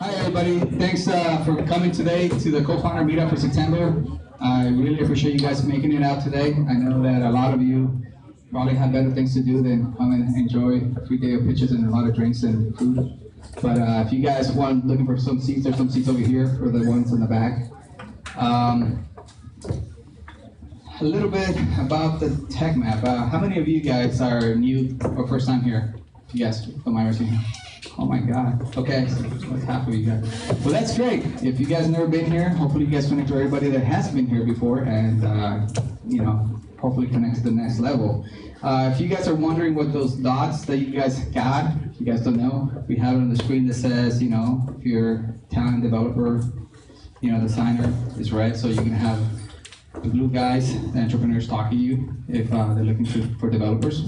Hi everybody, thanks for coming today to the co-founder meetup for September. I really appreciate you guys making it out today. I know that a lot of you probably have better things to do than come and enjoy a free day of pitches and a lot of drinks and food. But if you guys want looking for some seats, there's some seats over here for the ones in the back. A little bit about the TechMap. How many of you guys are new or first time here? You guys, don't mind raising your hand. Oh my God. Okay, so that's half of you guys. Well, that's great. If you guys have never been here, hopefully you guys connect to everybody that has been here before, and hopefully connect to the next level. If you guys are wondering what those dots that you guys got, if you guys don't know, we have it on the screen that says, if you're a talent developer, the signer is red, so you can have the blue guys, the entrepreneurs talking to you if they're looking for developers.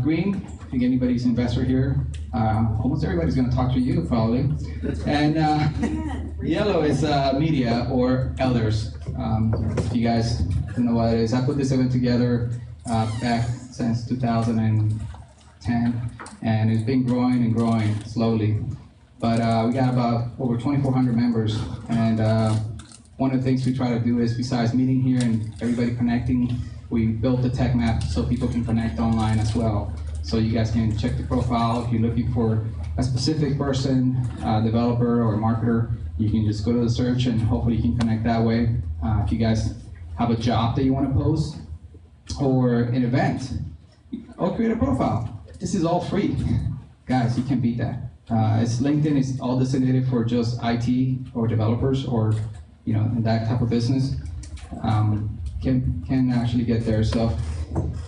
Green, if anybody's an investor here, almost everybody's going to talk to you probably. And yellow is media or elders. If you guys don't know what it is, I put this event together back since 2010, and it's been growing and growing slowly. But we got about over 2,400 members, and one of the things we try to do is, besides meeting here and everybody connecting, we built the TechMap so people can connect online as well. So you guys can check the profile. If you're looking for a specific person, developer or marketer, you can just go to the search and hopefully you can connect that way. If you guys have a job that you want to post or an event, or create a profile. This is all free. Guys, you can't beat that. It's LinkedIn is all designated for just IT or developers or in that type of business. Can actually get there. So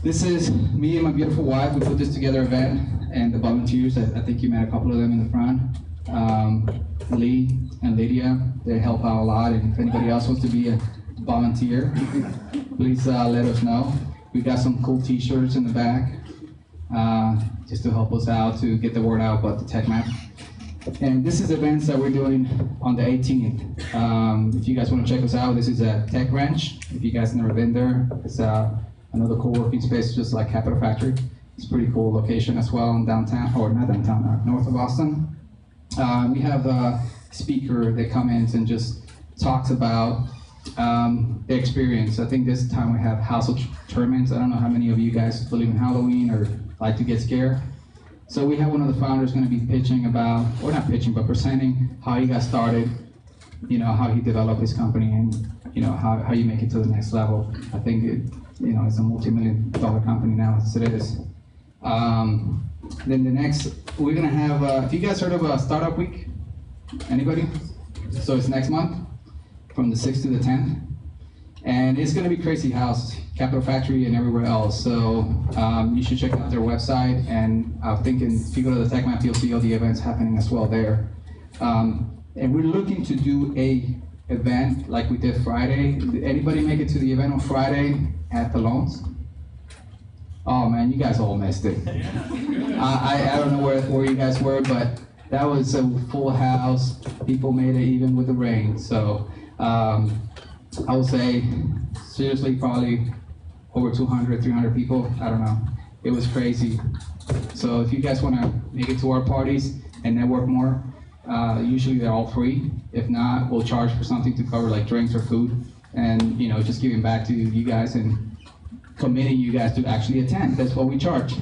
this is me and my beautiful wife. We put this together event, and the volunteers, I think you met a couple of them in the front. Lee and Lydia, they help out a lot, and if anybody else wants to be a volunteer, please let us know. We got some cool t-shirts in the back just to help us out to get the word out about the TechMap. And this is events that we're doing on the 18th. If you guys want to check us out, this is a Tech Ranch. If you guys have never been there, it's another co-working space just like Capital Factory. It's a pretty cool location as well in downtown, or not downtown, north of Boston. We have a speaker that comes in and just talks about the experience. I think this time we have house of tournaments. I don't know how many of you guys believe in Halloween or like to get scared. So we have one of the founders going to be pitching about, or not pitching, but presenting how he got started, how he developed his company, and how you make it to the next level. I think it's a multi-million-dollar company now, as it is. Then the next, we're going to have, if you guys heard of a Startup Week? Anybody? So it's next month, from the 6th to the 10th. And it's going to be crazy house, Capital Factory and everywhere else. So you should check out their website. And I'm thinking if you go to the TechMap, you'll see all the events happening as well there. And we're looking to do a event like we did Friday. Did anybody make it to the event on Friday at the Loans? Oh man, you guys all missed it. I don't know where you guys were, but that was a full house. People made it even with the rain. So I would say, seriously, probably over 200, 300 people. I don't know. It was crazy. So if you guys want to make it to our parties and network more, usually they're all free. If not, we'll charge for something to cover like drinks or food, and just giving back to you guys and committing you guys to actually attend. That's what we charge.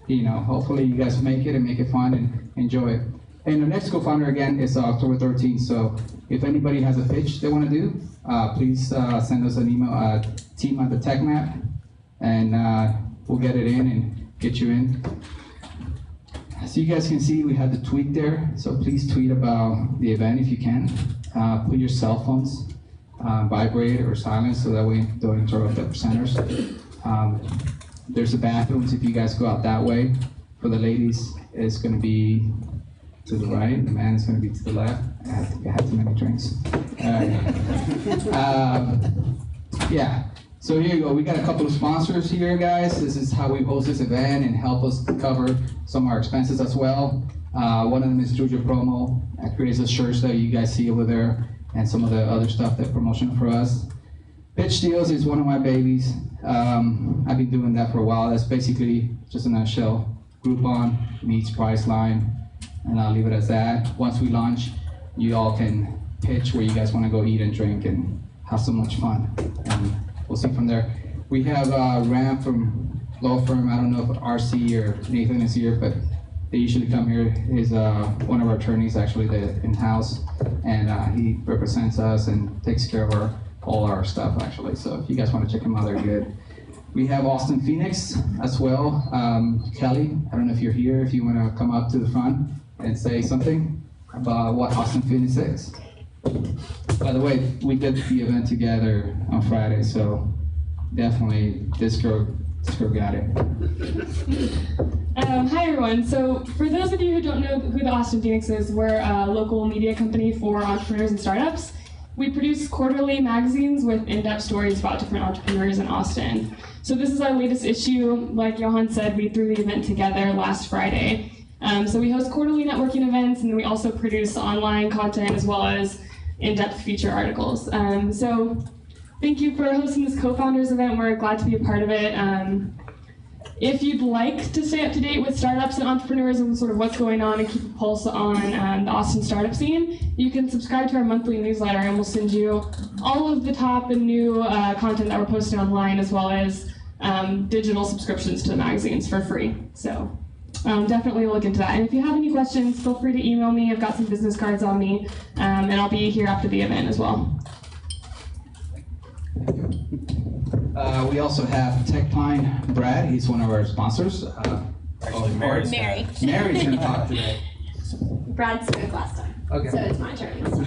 Hopefully you guys make it and make it fun and enjoy it. And the next co-founder again is October 13th. So if anybody has a pitch they want to do, please send us an email at team@thetechmap, and we'll get it in and get you in. So you guys can see we have the tweet there. So please tweet about the event if you can. Put your cell phones vibrate or silent so that we don't interrupt the presenters. There's the bathrooms if you guys go out that way. For the ladies, it's going to be to the right, the man is going to be to the left. I had too many drinks. Yeah, so here you go. We got a couple of sponsors here, guys. This is how we host this event and help us cover some of our expenses as well. One of them is Georgia Promo. That creates the shirts that you guys see over there and some of the other stuff that promotion for us. Pitch Deals is one of my babies. I've been doing that for a while. That's basically, just in a nutshell, Groupon meets Priceline, and I'll leave it as that. Once we launch, you all can pitch where you guys want to go eat and drink and have so much fun. And we'll see from there. We have Ram from law firm. I don't know if RC or Nathan is here, but they usually come here. He's one of our attorneys, actually, the in-house, and he represents us and takes care of all our stuff, actually. So if you guys want to check him out, they're good. We have Austin Phoenix as well. Kelly, I don't know if you're here, if you want to come up to the front and say something about what Austin Phoenix is. By the way, we did the event together on Friday, so definitely this girl got it. Hi everyone. So for those of you who don't know who the Austin Phoenix is, we're a local media company for entrepreneurs and startups. We produce quarterly magazines with in-depth stories about different entrepreneurs in Austin. So this is our latest issue. Like Johan said, we threw the event together last Friday. So we host quarterly networking events, and then we also produce online content as well as in-depth feature articles. So thank you for hosting this co-founders event. We're glad to be a part of it. If you'd like to stay up to date with startups and entrepreneurs and sort of what's going on and keep a pulse on the Austin startup scene, you can subscribe to our monthly newsletter, and we'll send you all of the top and new content that we're posting online, as well as digital subscriptions to the magazines for free. So definitely look into that. And if you have any questions, feel free to email me. I've got some business cards on me, and I'll be here after the event as well. We also have TechPine Brad. He's one of our sponsors. Mary. Mary's going to talk today. Brad spoke last time, Okay. so it's my turn this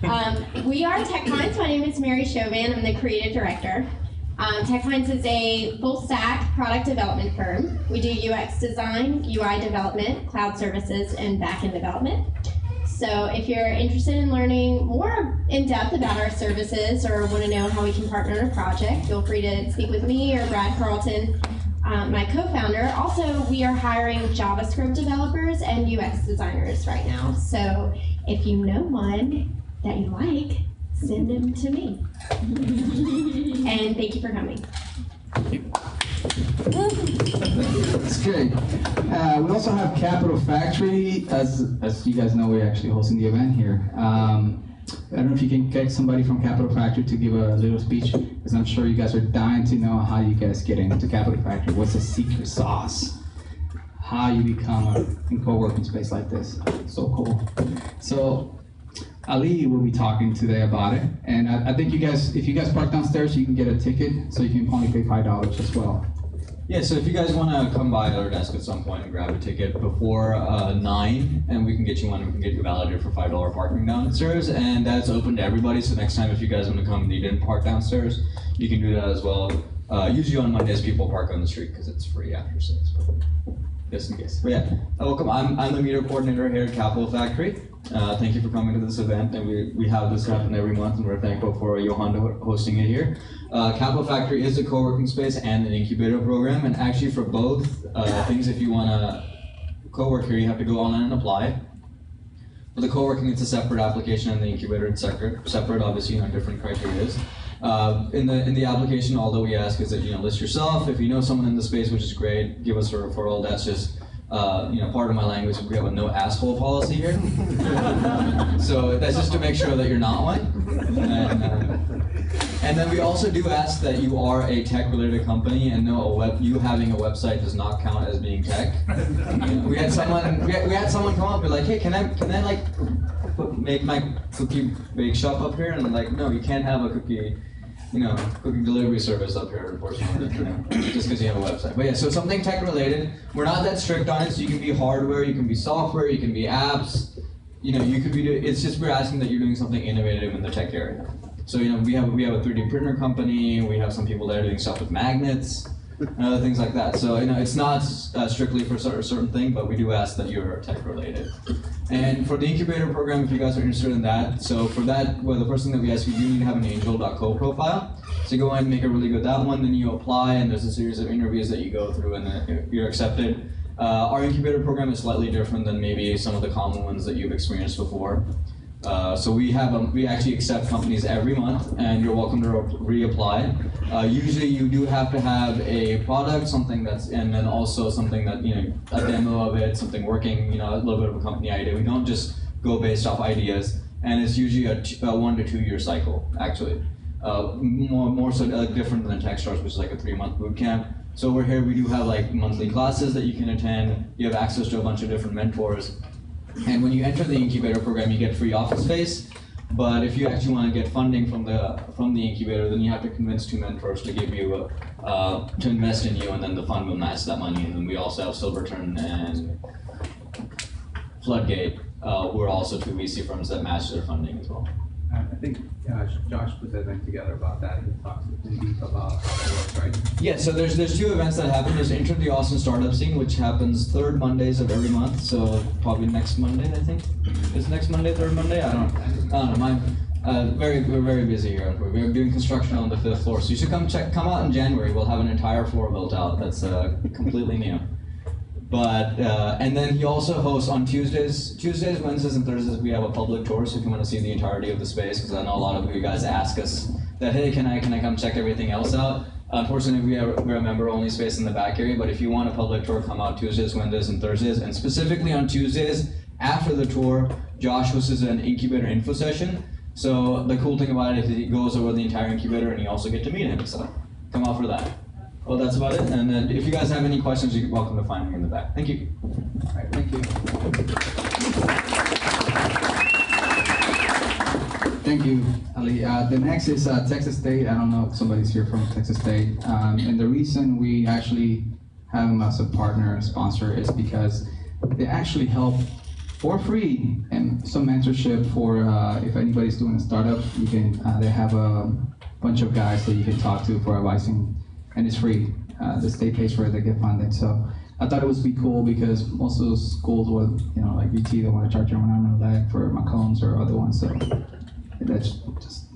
time. We are TechPines. My name is Mary Chauvin. I'm the creative director. TechPines is a full-stack product development firm. We do UX design, UI development, cloud services, and back-end development. So if you're interested in learning more in depth about our services or want to know how we can partner on a project, feel free to speak with me or Brad Carlton, my co-founder. Also, we are hiring JavaScript developers and UX designers right now. So if you know one that you like, send them to me. And thank you for coming. That's great. We also have Capital Factory. As you guys know, we're actually hosting the event here. I don't know if you can get somebody from Capital Factory to give a little speech, because I'm sure you guys are dying to know how you guys get into Capital Factory. What's the secret sauce? How you become a co-working space like this. So cool. So Ali will be talking today about it, and I think you guys, if you guys park downstairs, you can get a ticket, so you can only pay $5 as well. Yeah, so if you guys want to come by our desk at some point and grab a ticket before 9, and we can get you one, we can get you validated for $5 parking downstairs, and that's open to everybody, so next time if you guys want to come and you didn't park downstairs, you can do that as well. Usually on Mondays people park on the street because it's free after 6, but just in case. But yeah, welcome. I'm the meter coordinator here at Capital Factory. Thank you for coming to this event, and we have this happen every month, and we're thankful for Johan hosting it here. Capital Factory is a co-working space and an incubator program, and actually for both things, if you want to co-work here, you have to go online and apply. For the co-working, it's a separate application, and the incubator it's separate, obviously, different criteria. In the application, all that we ask is that list yourself. If you know someone in the space, which is great, give us a referral. That's just part of my language. We have a no asshole policy here. So that's just to make sure that you're not one. And then we also do ask that you are a tech-related company, and you having a website does not count as being tech. We had someone come up and be like, hey, can I like make my cookie bake shop up here? And I'm like, no, you can't have a cookie delivery service up here, unfortunately, just because you have a website. But yeah, so something tech-related. We're not that strict on it, so you can be hardware, you can be software, you can be apps. You could be. It's just we're asking that you're doing something innovative in the tech area. So we have a 3D printer company. We have some people that are doing stuff with magnets and other things like that. So it's not strictly for a certain thing, but we do ask that you're tech related. And for the incubator program, if you guys are interested in that, so for that, the first thing that we ask you do need to have an angel.co profile. So you go ahead and make it really good that one, then you apply, and there's a series of interviews that you go through, and then you're accepted. Our incubator program is slightly different than maybe some of the common ones that you've experienced before. So we actually accept companies every month, and you're welcome to reapply. Usually you do have to have a product, and then also something that, a demo of it, something working, a little bit of a company idea. We don't just go based off ideas. and it's usually a 1 to 2 year cycle, actually. More so different than Techstars, which is like a 3-month boot camp. So we're here, we do have like monthly classes that you can attend. You have access to a bunch of different mentors. And when you enter the incubator program, you get free office space. But if you actually want to get funding from the incubator, then you have to convince 2 mentors to give you to invest in you, and then the fund will match that money. And then we also have Silverton and Floodgate. We're also 2 VC firms that match their funding as well. I think Josh put that thing together about that. He talks in deep about how that works, right? Yeah, so there's 2 events that happen. There's Enter the Austin Startup Scene, which happens 3rd Mondays of every month. So probably next Monday, I think. Is next Monday 3rd Monday? I don't know. We're very busy here. We're doing construction on the 5th floor, so you should come out in January. We'll have an entire floor built out that's completely new. But and then he also hosts on Tuesdays, Wednesdays, and Thursdays. We have a public tour, so if you want to see the entirety of the space, because I know a lot of you guys ask us that, hey, can I come check everything else out? Unfortunately, we're a member-only space in the back area. But if you want a public tour, come out Tuesdays, Wednesdays, and Thursdays. And specifically on Tuesdays, after the tour, Josh hosts an incubator info session. So the cool thing about it is he goes over the entire incubator, and you also get to meet him. So come out for that. Well, that's about it. And then if you guys have any questions, you're welcome to find me in the back. Thank you. All right, thank you. Thank you, Ali. The next is Texas State. I don't know if somebody's here from Texas State. And the reason we actually have them as a partner, sponsor, is because they actually help for free and some mentorship for if anybody's doing a startup. You can they have a bunch of guys that you can talk to for advising. And it's free. The state pays for it, they get funded. So I thought it would be cool because most of those schools would, like UT, they want to charge your arm and leg for Macombs or other ones. So that's just,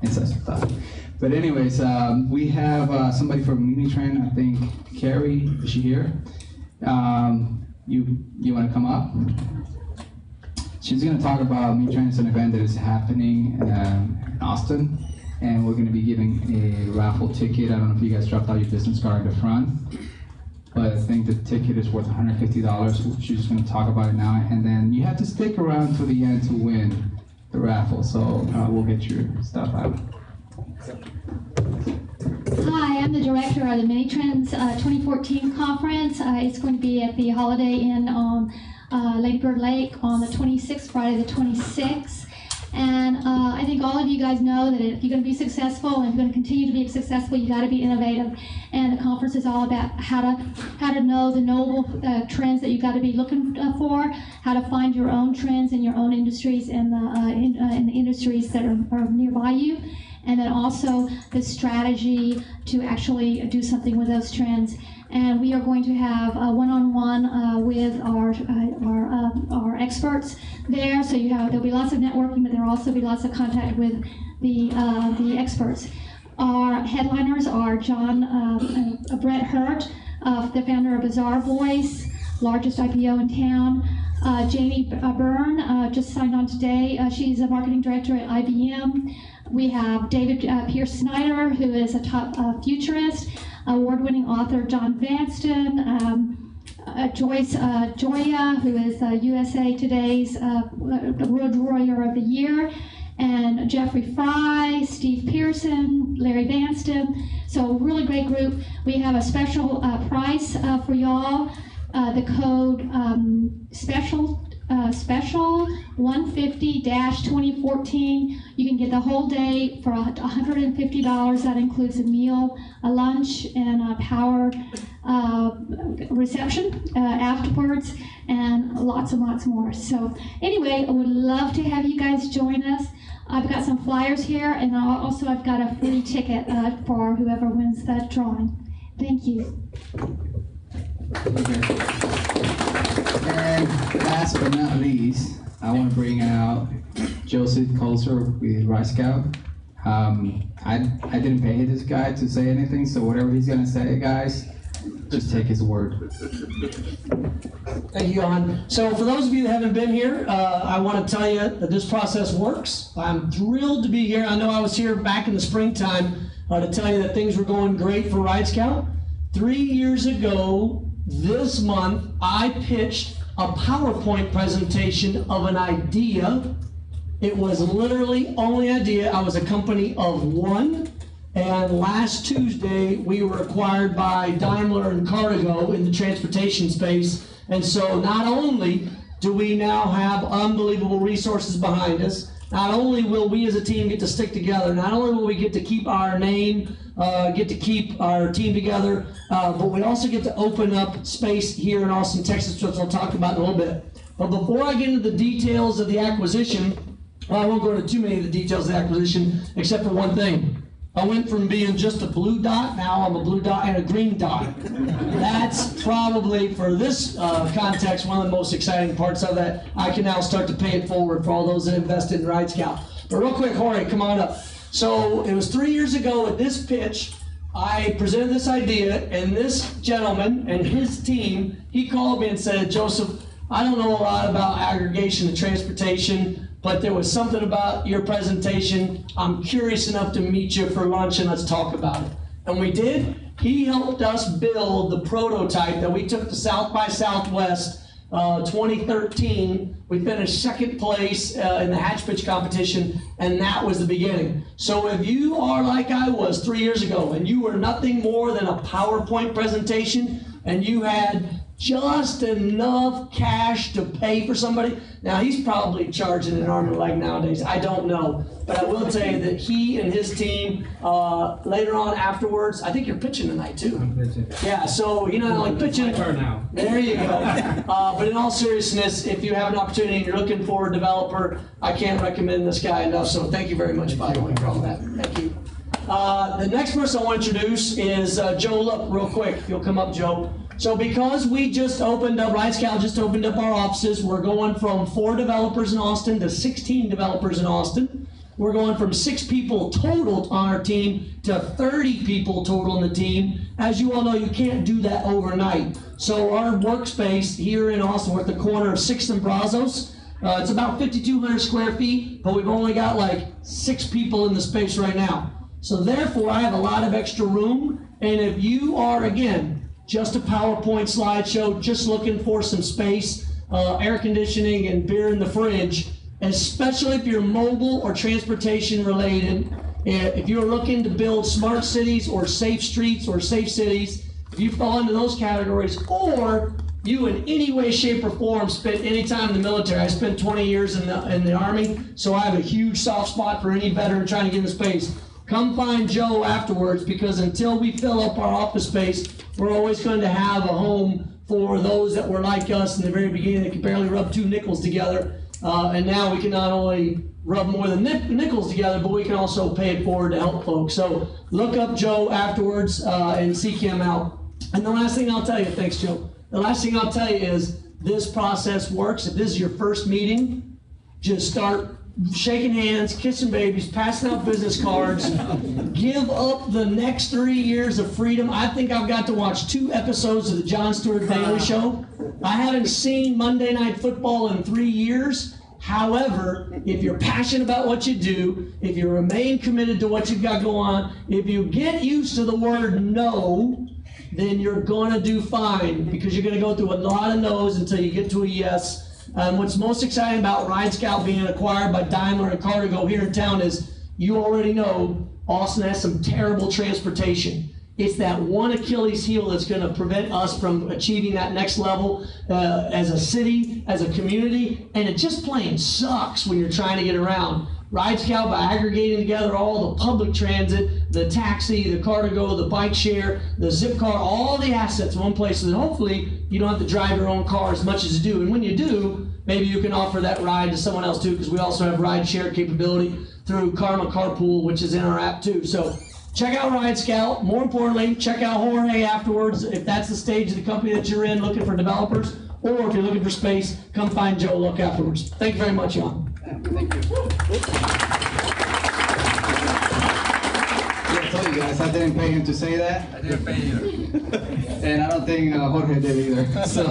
inside stuff. But anyways, we have somebody from Minitrend, I think, Carrie, is she here? You want to come up? She's going to talk about Minitrend. It's an event that is happening in Austin. And we're going to be giving a raffle ticket. I don't know if you guys dropped out your business card in the front, but I think the ticket is worth $150. She's just going to talk about it now. And then you have to stick around to the end to win the raffle. So we'll get your stuff out. Hi, I'm the director of the Minitrends 2014 conference. It's going to be at the Holiday Inn on Lady Bird Lake on the 26th, Friday the 26th. And I think all of you guys know that if you're going to be successful and if you're going to continue to be successful, you got to be innovative. And the conference is all about how to know the novel trends that you got to be looking for, how to find your own trends in your own industries and in the industries that are nearby you, and then also the strategy to actually do something with those trends. And we are going to have a one-on-one with our experts there. So there'll be lots of networking, but there'll also be lots of contact with the experts. Our headliners are Brett Hurt, the founder of Bazaar Voice, largest IPO in town. Jamie Byrne just signed on today. She's a marketing director at IBM. We have David Pierce Snyder, who is a top futurist. Award-winning author John Vanston, Joyce Joya, who is USA Today's World Warrior of the Year, and Jeffrey Fry, Steve Pearson, Larry Vanston. So a really great group. We have a special price for y'all. The code special 150-2014. You can get the whole day for $150. That includes a meal, a lunch, and a power reception afterwards, and lots and lots more. So anyway, I would love to have you guys join us. I've got some flyers here, and also I've got a free ticket for whoever wins that drawing. Thank you. And last but not least, I want to bring out Joseph Colser with Rice Scout. I didn't pay this guy to say anything, so whatever he's going to say, guys, just take his word. Thank you, Johan. So for those of you that haven't been here, I want to tell you that this process works. I'm thrilled to be here. I know I was here back in the springtime to tell you that things were going great for Ride Scout. 3 years ago, this month, I pitched a PowerPoint presentation of an idea It was literally only idea. I was a company of one, and last Tuesday we were acquired by Daimler and Cargo in the transportation space. And so not only do we now have unbelievable resources behind us, not only will we as a team get to stick together, not only will we get to keep our name, get to keep our team together, but we also get to open up space here in Austin, Texas, which I'll talk about in a little bit. But before I get into the details of the acquisition, well, I won't go into too many of the details of the acquisition, except for one thing. I went from being just a blue dot, now I'm a blue dot and a green dot. That's probably, for this context, one of the most exciting parts of that. I can now start to pay it forward for all those that invested in Ride Scout. But real quick, Jorge, come on up. So it was 3 years ago at this pitch, I presented this idea, and this gentleman and his team, he called me and said, Joseph, I don't know a lot about aggregation and transportation, but there was something about your presentation. I'm curious enough to meet you for lunch and let's talk about it. And we did. He helped us build the prototype that we took to South by Southwest 2013. We finished second place in the hatch pitch competition, and that was the beginning. So if you are like I was 3 years ago, and you were nothing more than a PowerPoint presentation, and you had just enough cash to pay for somebody. Now, he's probably charging an arm and a leg nowadays. I don't know. But I will tell you that he and his team, later on afterwards, I think you're pitching tonight, too. I'm pitching. Yeah, so, you know, like pitching. It's my turn now. There you go. But in all seriousness, if you have an opportunity and you're looking for a developer, I can't recommend this guy enough. So thank you very much, by the way, for all that. Thank you. The next person I want to introduce is Joe. Look, real quick. If you'll come up, Joe. So because we just opened up, Ride Scout just opened up our offices, we're going from 4 developers in Austin to 16 developers in Austin. We're going from 6 people total on our team to 30 people total in the team. As you all know, you can't do that overnight. So our workspace here in Austin, we're at the corner of 6th and Brazos. It's about 5,200 square feet, but we've only got like 6 people in the space right now. So therefore, I have a lot of extra room. And if you are, again, just a PowerPoint slideshow, just looking for some space, air conditioning and beer in the fridge, especially if you're mobile or transportation related. If you're looking to build smart cities or safe streets or safe cities, if you fall into those categories, or you in any way, shape, or form spent any time in the military. I spent 20 years in the Army, so I have a huge soft spot for any veteran trying to get into space. Come find Joe afterwards, because until we fill up our office space, we're always going to have a home for those that were like us in the very beginning that could barely rub 2 nickels together. And now we can not only rub more than nickels together, but we can also pay it forward to help folks. So look up Joe afterwards and seek him out. And the last thing I'll tell you, thanks Joe, the last thing I'll tell you is this process works. If this is your first meeting, just start shaking hands, kissing babies, passing out business cards. Give up the next 3 years of freedom. I think I've got to watch 2 episodes of the Jon Stewart Daily Show. I haven't seen Monday Night Football in 3 years. However, if you're passionate about what you do, if you remain committed to what you've got going on, if you get used to the word no, then you're going to do fine, because you're going to go through a lot of no's until you get to a yes. What's most exciting about Ride Scout being acquired by Daimler and Cargo here in town is, you already know, Austin has some terrible transportation. It's that one Achilles heel that's going to prevent us from achieving that next level as a city, as a community, and it just plain sucks when you're trying to get around. Ride Scout, by aggregating together all the public transit, the taxi, the car-to-go, the bike share, the zip car, all the assets in one place, so that hopefully you don't have to drive your own car as much as you do. And when you do, maybe you can offer that ride to someone else too, because we also have ride share capability through Karma Carpool, which is in our app too. So check out Ride Scout. More importantly, check out Jorge afterwards. If that's the stage of the company that you're in, looking for developers, or if you're looking for space, come find Joe. Look afterwards. Thank you very much, Jan. Thank you. I told you guys, I didn't pay him to say that. I didn't pay either. And I don't think Jorge did either. So,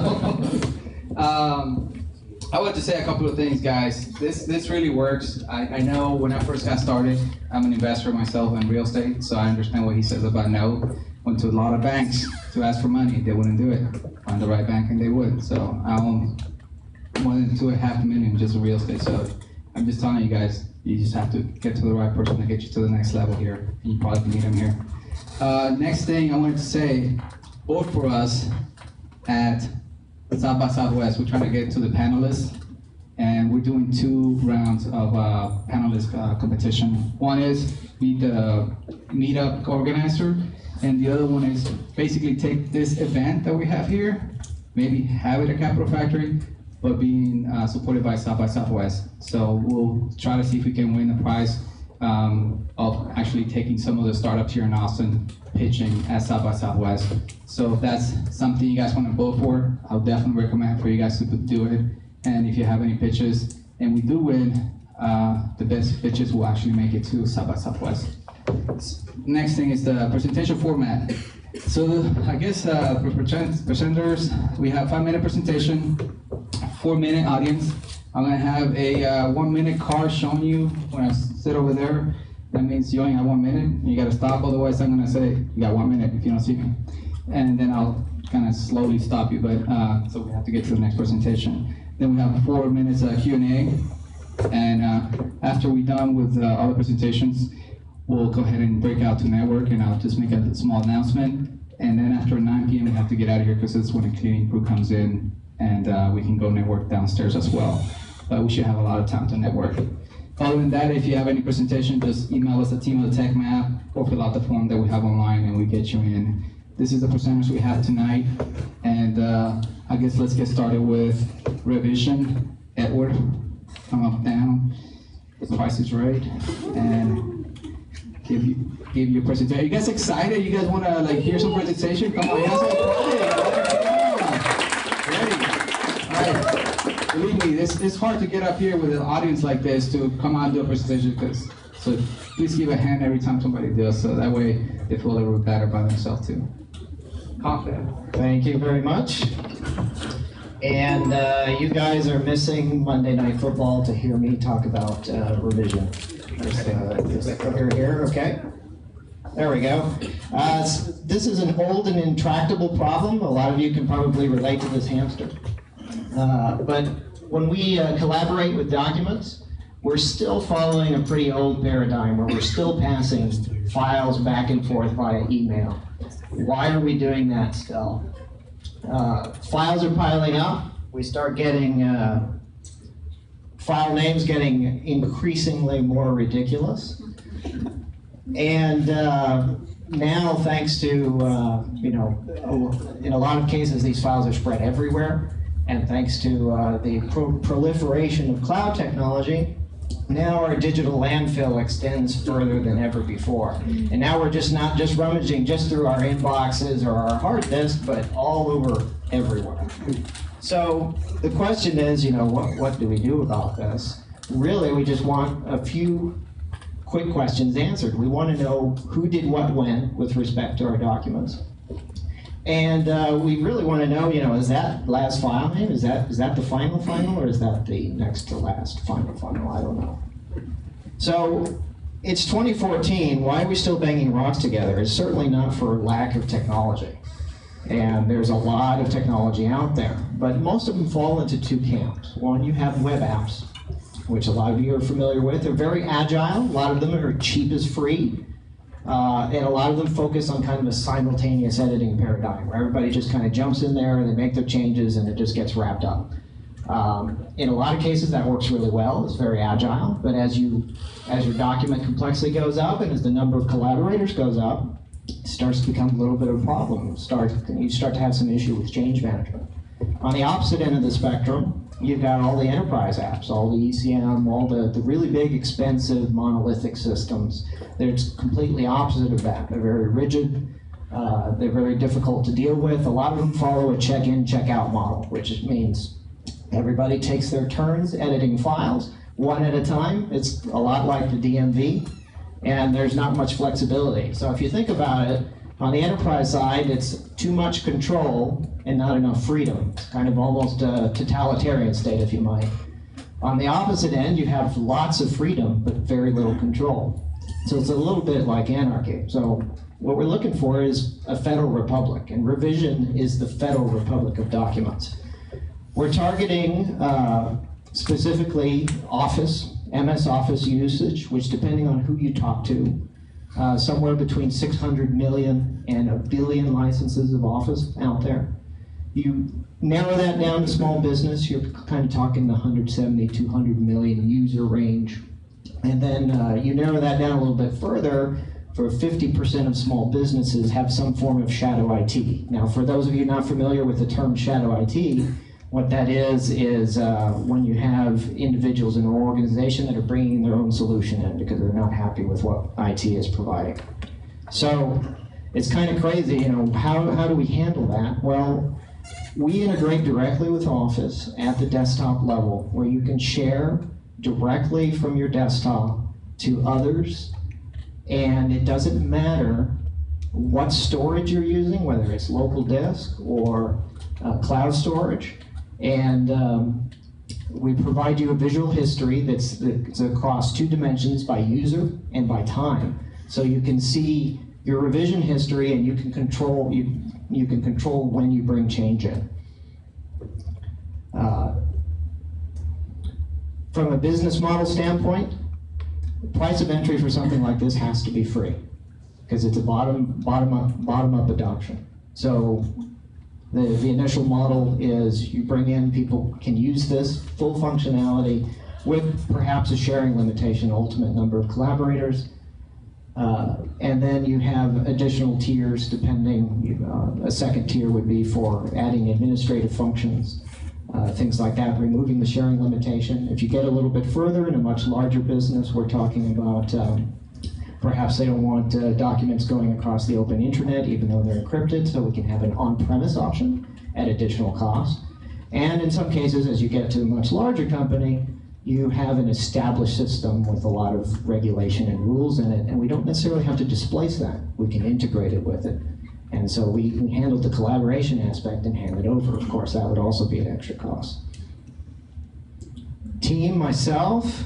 I want to say a couple of things, guys. This really works. I know when I first got started, I'm an investor myself in real estate, so I understand what he says about no. Went to a lot of banks to ask for money. They wouldn't do it. Find the right bank and they would. So I own more than $2.5 million just in real estate. So I'm just telling you guys, you just have to get to the right person to get you to the next level here, and you probably can meet him here. Next thing I wanted to say, vote for us at South by Southwest. We're trying to get to the panelists, and we're doing 2 rounds of panelist competition. One is be the Meetup organizer, and the other one is basically take this event that we have here, maybe have it at Capital Factory, but being supported by Southwest. So we'll try to see if we can win the prize of actually taking some of the startups here in Austin, pitching at South by Southwest. So if that's something you guys want to vote for, I'll definitely recommend for you guys to do it. And if you have any pitches, and we do win, the best pitches will actually make it to South by Southwest. Next thing is the presentation format. So I guess for presenters, we have 5-minute presentation, 4-minute audience. I'm gonna have a 1-minute card showing you when I sit over there. That means you only have 1 minute. You gotta stop, otherwise I'm gonna say, you got 1 minute if you don't see me. And then I'll kind of slowly stop you, but so we have to get to the next presentation. Then we have 4 minutes Q&A. And after we're done with all the presentations, we'll go ahead and break out to network, and I'll just make a small announcement. And then after 9 p.m. we have to get out of here because that's when the cleaning crew comes in, and we can go network downstairs as well. But we should have a lot of time to network. Other than that, if you have any presentation, just email us the team of the TechMap or fill out the form that we have online and we get you in. This is the presenters we have tonight. And I guess let's get started with revision. Edward, come up down. The price is right. And give you a presentation. Are you guys excited? You guys want to like hear some presentation? Come on, ready. All right. Believe me, it's hard to get up here with an audience like this to come out and do a presentation. So please give a hand every time somebody does, so that way they feel a little bit better by themselves too. Confident. Thank you very much. And you guys are missing Monday Night Football to hear me talk about revision. There's the clicker here, okay? There we go. This is an old and intractable problem. A lot of you can probably relate to this hamster. But when we collaborate with documents, we're still following a pretty old paradigm where we're still passing files back and forth via email. Why are we doing that still? Files are piling up. We start getting file names getting increasingly more ridiculous. And now, thanks to, in a lot of cases, these files are spread everywhere. And thanks to the proliferation of cloud technology, now our digital landfill extends further than ever before. And now we're just not just rummaging just through our inboxes or our hard disk, but all over everywhere. So the question is, what do we do about this? Really, we just want a few quick questions answered. We want to know who did what when with respect to our documents. And we really want to know, is that last file name, is that the final, or is that the next to last final? I don't know. So it's 2014. Why are we still banging rocks together? It's certainly not for lack of technology. And there's a lot of technology out there. But most of them fall into 2 camps. One, you have web apps, which a lot of you are familiar with. They're very agile. A lot of them are cheap as free. And a lot of them focus on kind of a simultaneous editing paradigm, where everybody just kind of jumps in there and they make their changes and it just gets wrapped up. In a lot of cases that works really well, it's very agile, but as your document complexity goes up and as the number of collaborators goes up, it starts to become a little bit of a problem. You start to have some issue with change management. On the opposite end of the spectrum, you've got all the enterprise apps, all the ECM, all the really big, expensive, monolithic systems. They're completely opposite of that. They're very rigid. They're very difficult to deal with. A lot of them follow a check-in, check-out model, which means everybody takes their turns editing files, one at a time. It's a lot like the DMV, and there's not much flexibility. So if you think about it, on the enterprise side, it's too much control and not enough freedom. It's kind of almost a totalitarian state, if you might. On the opposite end, you have lots of freedom, but very little control. So it's a little bit like anarchy. So what we're looking for is a federal republic, and revision is the federal republic of documents. We're targeting specifically Office MS Office usage, which depending on who you talk to, somewhere between 600 million and 1 billion licenses of Office out there. You narrow that down to small business, you're kind of talking the 170, 200 million user range. And then you narrow that down a little bit further, for 50% of small businesses have some form of shadow IT. Now, for those of you not familiar with the term shadow IT, what that is when you have individuals in an organization that are bringing their own solution in because they're not happy with what IT is providing. So it's kind of crazy, you know, how do we handle that? Well, we integrate directly with Office at the desktop level where you can share directly from your desktop to others, and it doesn't matter what storage you're using, whether it's local disk or cloud storage. And we provide you a visual history that's across 2 dimensions by user and by time. So you can see your revision history and you can control when you bring change in. From a business model standpoint, the price of entry for something like this has to be free because it's a bottom-up adoption. So the initial model is you bring in, people can use this full functionality with perhaps a sharing limitation, ultimate number of collaborators. And then you have additional tiers depending, a second tier would be for adding administrative functions, things like that, removing the sharing limitation. If you get a little bit further in a much larger business, we're talking about perhaps they don't want documents going across the open internet even though they're encrypted, so we can have an on-premise option at additional cost. And in some cases, as you get to a much larger company, you have an established system with a lot of regulation and rules in it, and we don't necessarily have to displace that. We can integrate it with it. And so we handle the collaboration aspect and hand it over. Of course, that would also be an extra cost. Team, myself,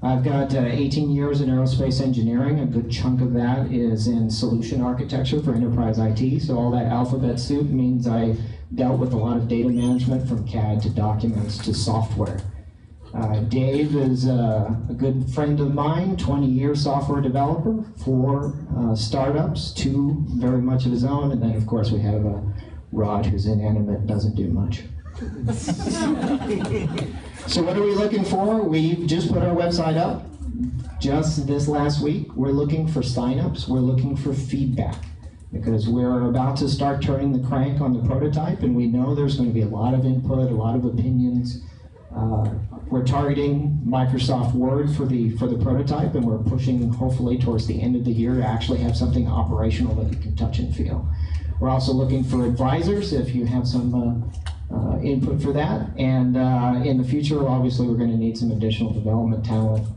I've got 18 years in aerospace engineering. A good chunk of that is in solution architecture for enterprise IT. So all that alphabet soup means I dealt with a lot of data management from CAD to documents to software. Dave is a good friend of mine, 20-year software developer for startups, 2 very much of his own, and then of course we have Rod, who's inanimate and doesn't do much. So what are we looking for? We just put our website up just this last week. We're looking for signups, we're looking for feedback, because we're about to start turning the crank on the prototype, and we know there's going to be a lot of input, a lot of opinions. We're targeting Microsoft Word for the prototype, and we're pushing hopefully towards the end of the year to actually have something operational that you can touch and feel. We're also looking for advisors if you have some input for that, and in the future obviously we're going to need some additional development talent,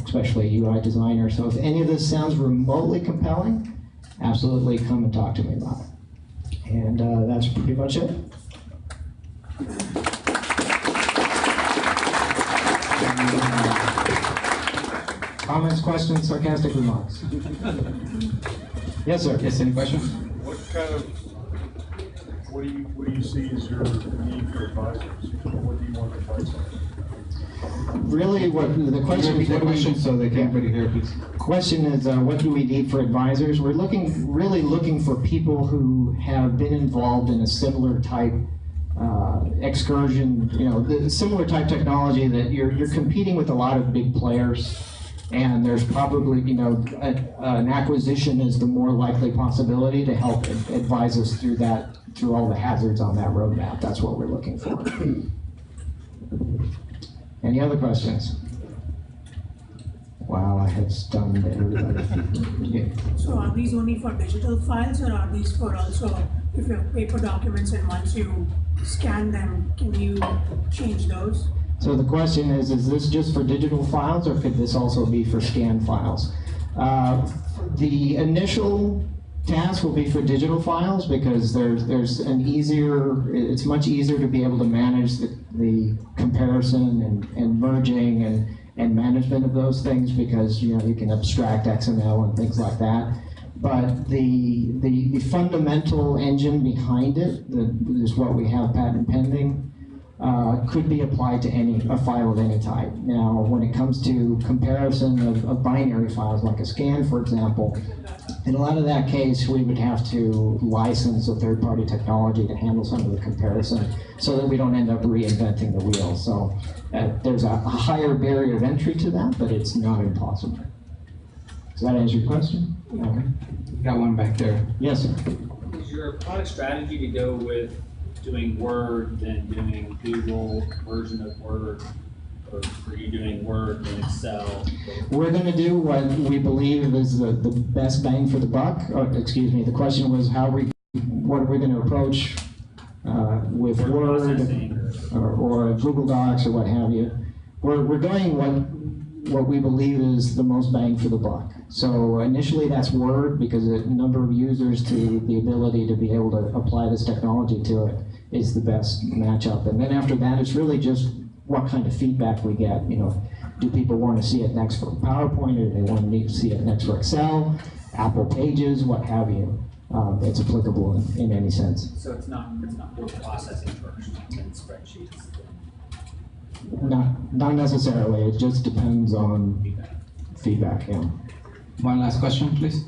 especially a UI designer. So if any of this sounds remotely compelling, absolutely come and talk to me about it. And that's pretty much it. Comments, questions, sarcastic remarks? Yes, sir. Yes, any questions? What do you see as your need for advisors? What do you want advice on? Really, what the question is, question so they can't really hear, please. Question is, what do we need for advisors? We're really looking for people who have been involved in a similar type excursion, the similar type technology that you're competing with a lot of big players, and there's probably, an acquisition is the more likely possibility to help advise us through all the hazards on that roadmap. That's what we're looking for. Any other questions? Wow, I have stunned everybody. Yeah. So are these only for digital files, or are these for also, if you have paper documents and once you scan them, can you change those? So the question is this just for digital files, or could this also be for scanned files? The initial task will be for digital files because there's it's much easier to be able to manage the comparison and merging and management of those things, because you can abstract XML and things like that. But the fundamental engine behind it is what we have patent pending. could be applied to a file of any type. Now, when it comes to comparison of binary files, like a scan, for example, in a lot of that case, we would have to license a third-party technology to handle some of the comparison so that we don't end up reinventing the wheel. So there's a higher barrier of entry to that, but it's not impossible. Does that answer your question? Okay. Got one back there. Yes, sir. Is your product strategy to go with doing Word, then doing Google version of Word, or are you doing Word and Excel? We're going to do what we believe is the best bang for the buck. Excuse me, the question was what are we going to approach with Word or Google Docs or what have you. We're going what we believe is the most bang for the buck. So initially that's Word, because the number of users to the ability to be able to apply this technology to it is the best matchup. And then after that, it's really just what kind of feedback we get. You know, do people want to see it next for PowerPoint, or do they want to see it next for Excel, Apple Pages, what have you? It's applicable in any sense. So it's not word processing first and spreadsheets. Not necessarily. It just depends on feedback. Yeah. One last question, please.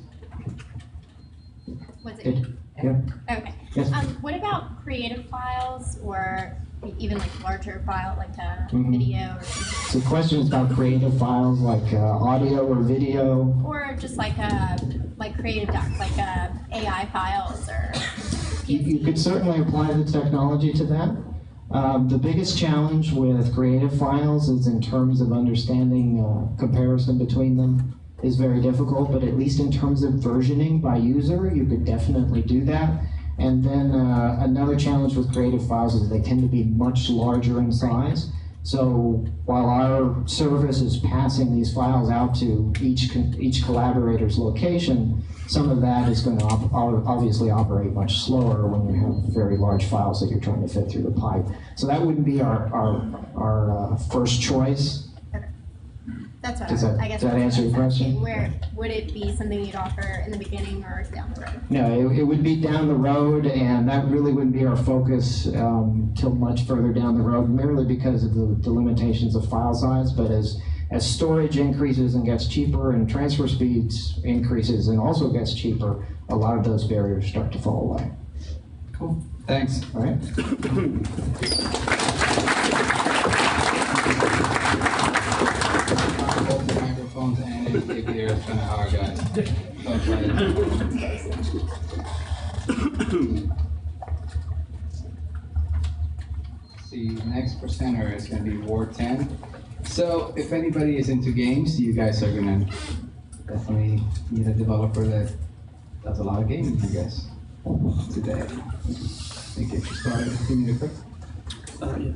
Was it? Yeah. Okay. Yes. What about creative files or even like larger file, like a Mhm. video? So the question is about creative files like audio or video. Or just like creative docs, like AI files or. You could certainly apply the technology to that. The biggest challenge with creative files is in terms of understanding comparison between them is very difficult, but at least in terms of versioning by user, you could definitely do that. And then another challenge with creative files is they tend to be much larger in size. So while our service is passing these files out to each collaborator's location, some of that is going to obviously operate much slower when you have very large files that you're trying to fit through the pipe. So that wouldn't be our first choice. That's what Does I guess. that answer your question? Where would it be something you'd offer in the beginning or down the road? No, it would be down the road, and that really wouldn't be our focus till much further down the road, merely because of the limitations of file size. But as storage increases and gets cheaper, and transfer speeds increases and also gets cheaper, a lot of those barriers start to fall away. Cool. Thanks. All right. Both the microphones and if they're kind of hard, guys. Don't try it. See, next presenter is going to be Ward 10. So, if anybody is into games, you guys are going to definitely need a developer that does a lot of gaming, I guess, today. I think if you started, you need a quick. Yeah.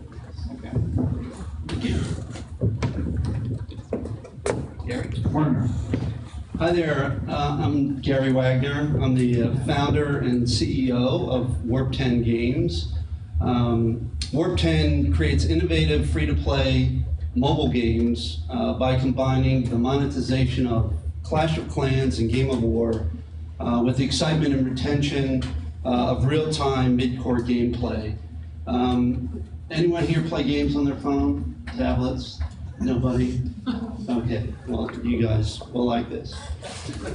Okay. Gary? Partner. Hi there, I'm Gary Wagner. I'm the founder and CEO of Warp 10 Games. Warp 10 creates innovative, free-to-play mobile games by combining the monetization of Clash of Clans and Game of War with the excitement and retention of real-time mid-core gameplay. Anyone here play games on their phone, tablets? Nobody? Okay, well, you guys will like this.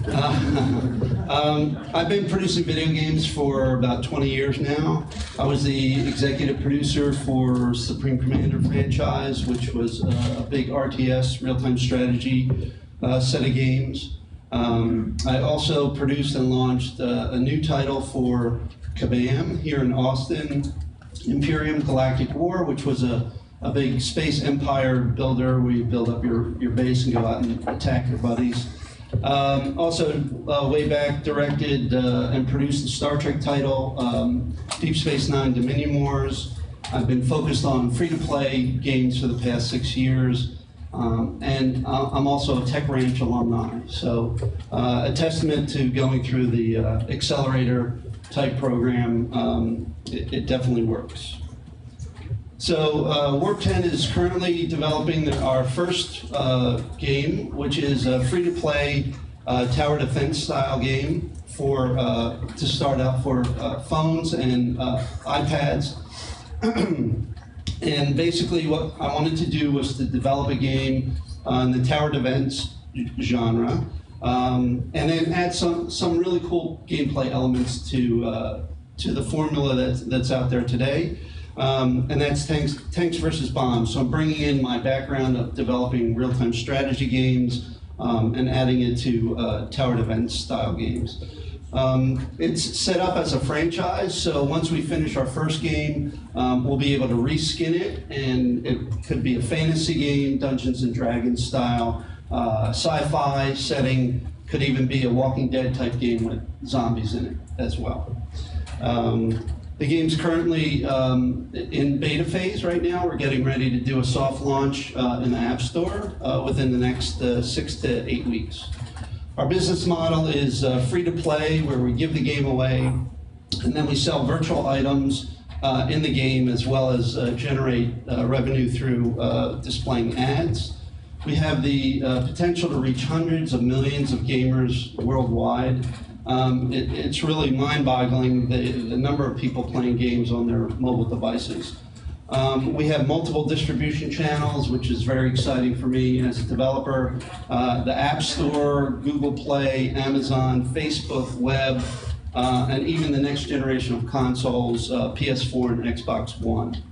I've been producing video games for about 20 years now. I was the executive producer for Supreme Commander franchise, which was a big RTS, real-time strategy set of games. I also produced and launched a new title for Kabam here in Austin, Imperium Galactic War, which was a big space empire builder where you build up your base and go out and attack your buddies. Also, way back, directed and produced the Star Trek title, Deep Space Nine Dominion Wars. I've been focused on free-to-play games for the past 6 years. And I'm also a Tech Ranch alumni. So a testament to going through the accelerator type program, it definitely works. So Warp 10 is currently developing our first game, which is a free-to-play tower defense style game for to start out for phones and iPads. And basically what I wanted to do was to develop a game in the tower defense genre, and then add some really cool gameplay elements to the formula that's out there today. And that's tanks versus bombs. So I'm bringing in my background of developing real-time strategy games and adding it to tower defense style games. It's set up as a franchise, so once we finish our first game, we'll be able to reskin it, and it could be a fantasy game, Dungeons and Dragons style, sci-fi setting, could even be a Walking Dead type game with zombies in it as well. The game's currently in beta phase right now. We're getting ready to do a soft launch in the App Store within the next 6 to 8 weeks. Our business model is free to play, where we give the game away, and then we sell virtual items in the game, as well as generate revenue through displaying ads. We have the potential to reach hundreds of millions of gamers worldwide. It's really mind-boggling, the number of people playing games on their mobile devices. We have multiple distribution channels, which is very exciting for me as a developer. The App Store, Google Play, Amazon, Facebook, web, and even the next generation of consoles, PS4 and Xbox One.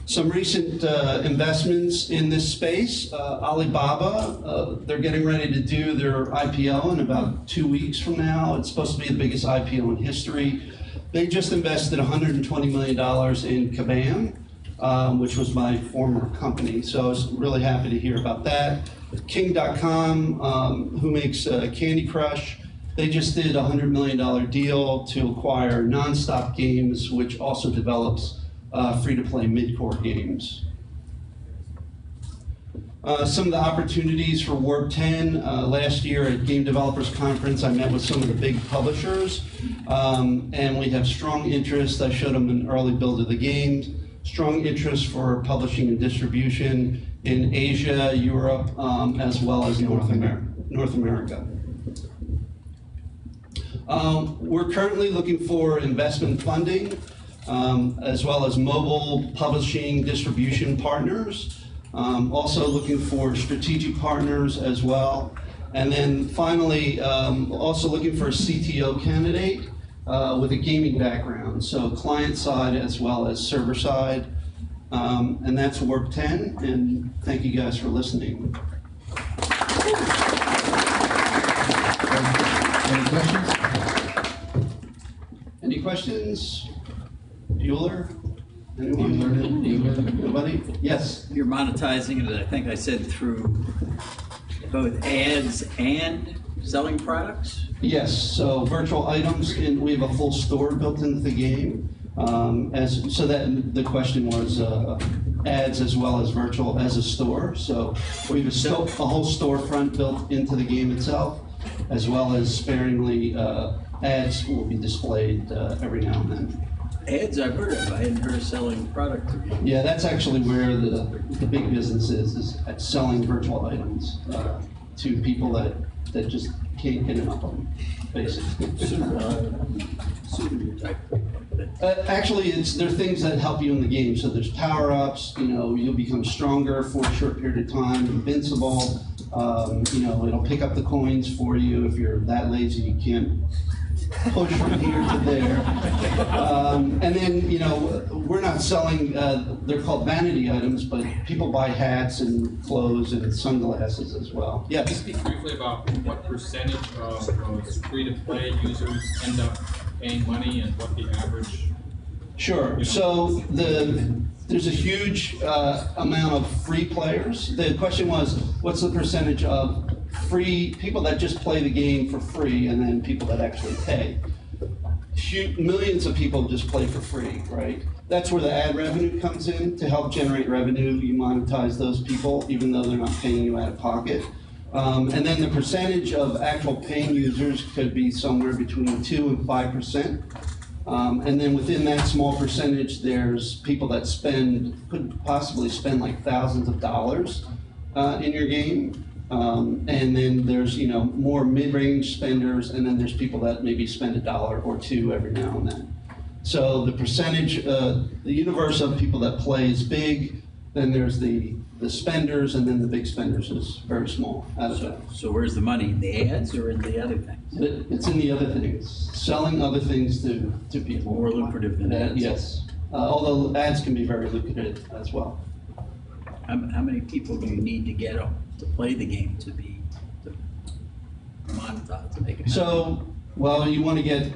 Some recent investments in this space. Alibaba, they're getting ready to do their IPO in about 2 weeks from now. It's supposed to be the biggest IPO in history. They just invested $120 million in Kabam, which was my former company. So I was really happy to hear about that. King.com, who makes Candy Crush, they just did a $100 million deal to acquire Nonstop Games, which also develops free-to-play mid-core games. Some of the opportunities for Warp 10, last year at Game Developers Conference, I met with some of the big publishers, and we have strong interest. I showed them an early build of the game, strong interest for publishing and distribution in Asia, Europe, as well as North America. We're currently looking for investment funding, as well as mobile publishing distribution partners. Also looking for strategic partners as well. And then finally, also looking for a CTO candidate with a gaming background. So client side as well as server side. And that's Warp 10, and thank you guys for listening. Any questions? Any questions? Bueller? Anyone? Nobody? Yes. You're monetizing it, I think I said, through both ads and selling products? Yes, so virtual items, and we have a full store built into the game. So that the question was ads as well as virtual as a store. So we have a whole storefront built into the game itself, as well as sparingly ads will be displayed every now and then. Ads I've heard of. I hadn't heard of selling product. Yeah, that's actually where the big business is at selling virtual items to people that just can't get enough of them, basically. Actually, they're things that help you in the game. So there's power-ups. You'll become stronger for a short period of time. Invincible. It'll pick up the coins for you if you're that lazy you can't push from here to there. And then, we're not selling, they're called vanity items, but people buy hats and clothes and sunglasses as well. Yeah. Can you speak briefly about what percentage of those free-to-play users end up paying money and what the average? Sure. So there's a huge amount of free players. The question was, what's the percentage of free people that just play the game for free, and then people that actually pay? Millions of people just play for free, right? That's where the ad revenue comes in. To help generate revenue, you monetize those people, even though they're not paying you out of pocket. And then the percentage of actual paying users could be somewhere between 2 and 5%. And then within that small percentage, there's people that could possibly spend like thousands of dollars in your game. And then there's more mid-range spenders, and then there's people that maybe spend $1 or $2 every now and then. So the percentage, the universe of people that play is big. Then there's the spenders, and then the big spenders is very small out of that. So where's the money? In the ads or in the other things? It's in the other things. Selling other things to people. More lucrative than ads? Yes. Although ads can be very lucrative as well. How many people do you need to get up to play the game to monetize, to make it happen? So, well, you want to get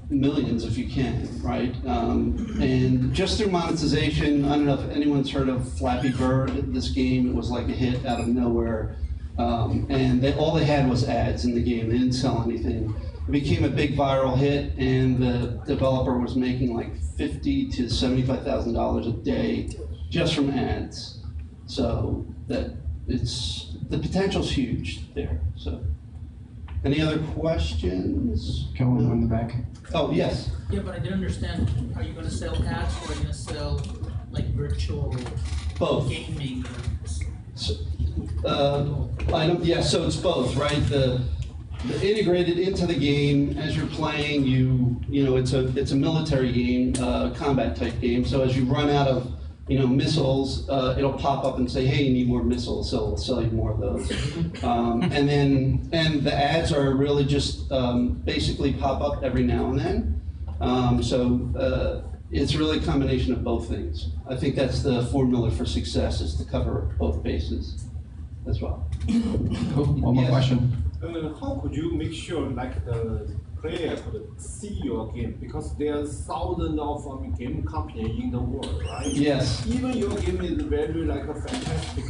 millions if you can, right? And just through monetization, I don't know if anyone's heard of Flappy Bird, this game. It was like a hit out of nowhere. And all they had was ads in the game. They didn't sell anything. It became a big viral hit, and the developer was making like $50,000 to $75,000 a day just from ads. So the potential's huge there. So, any other questions? Come on in the back. Oh, yes. Yeah, but I didn't understand. Are you going to sell ads or are you going to sell like virtual Both. gaming? So, yeah, so it's both, right? The integrated into the game as you're playing, you know, it's a military game, combat type game. So as you run out of missiles, it'll pop up and say, hey, you need more missiles, so we'll sell you more of those. And the ads are really just basically pop up every now and then. It's really a combination of both things. I think that's the formula for success, is to cover both bases as well. Cool. One more question. How could you make sure like the player could see your game? Because there's thousands of game companies in the world, right? Yes. Even your game is very like a fantastic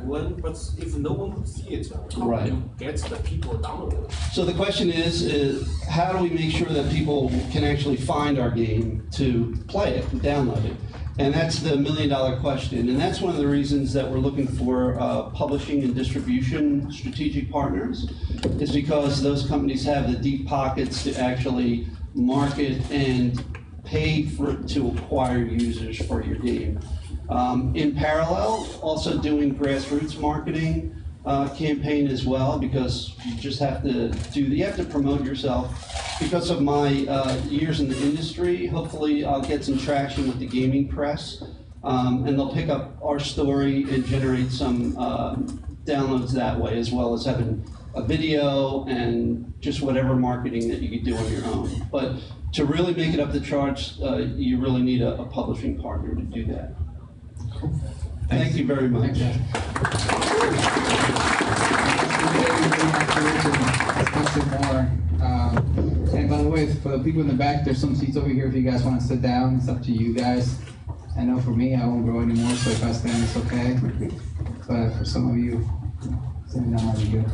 one, but if no one could see it, how Right. do you get the people download? So the question is how do we make sure that people can actually find our game to play it and download it? And that's the million-dollar question. And that's one of the reasons that we're looking for publishing and distribution strategic partners, is because those companies have the deep pockets to actually market and pay to acquire users for your game. In parallel, also doing grassroots marketing campaign as well, because you just have to promote yourself. Because of my years in the industry, hopefully I'll get some traction with the gaming press, and they'll pick up our story and generate some downloads that way, as well as having a video and just whatever marketing that you could do on your own. But to really make it up the charts, you really need a publishing partner to do that. Thank you very much. And by the way, for the people in the back, there's some seats over here if you guys want to sit down. It's up to you guys. I know for me, I won't grow anymore, so if I stand, it's okay. But for some of you, sitting down might be good.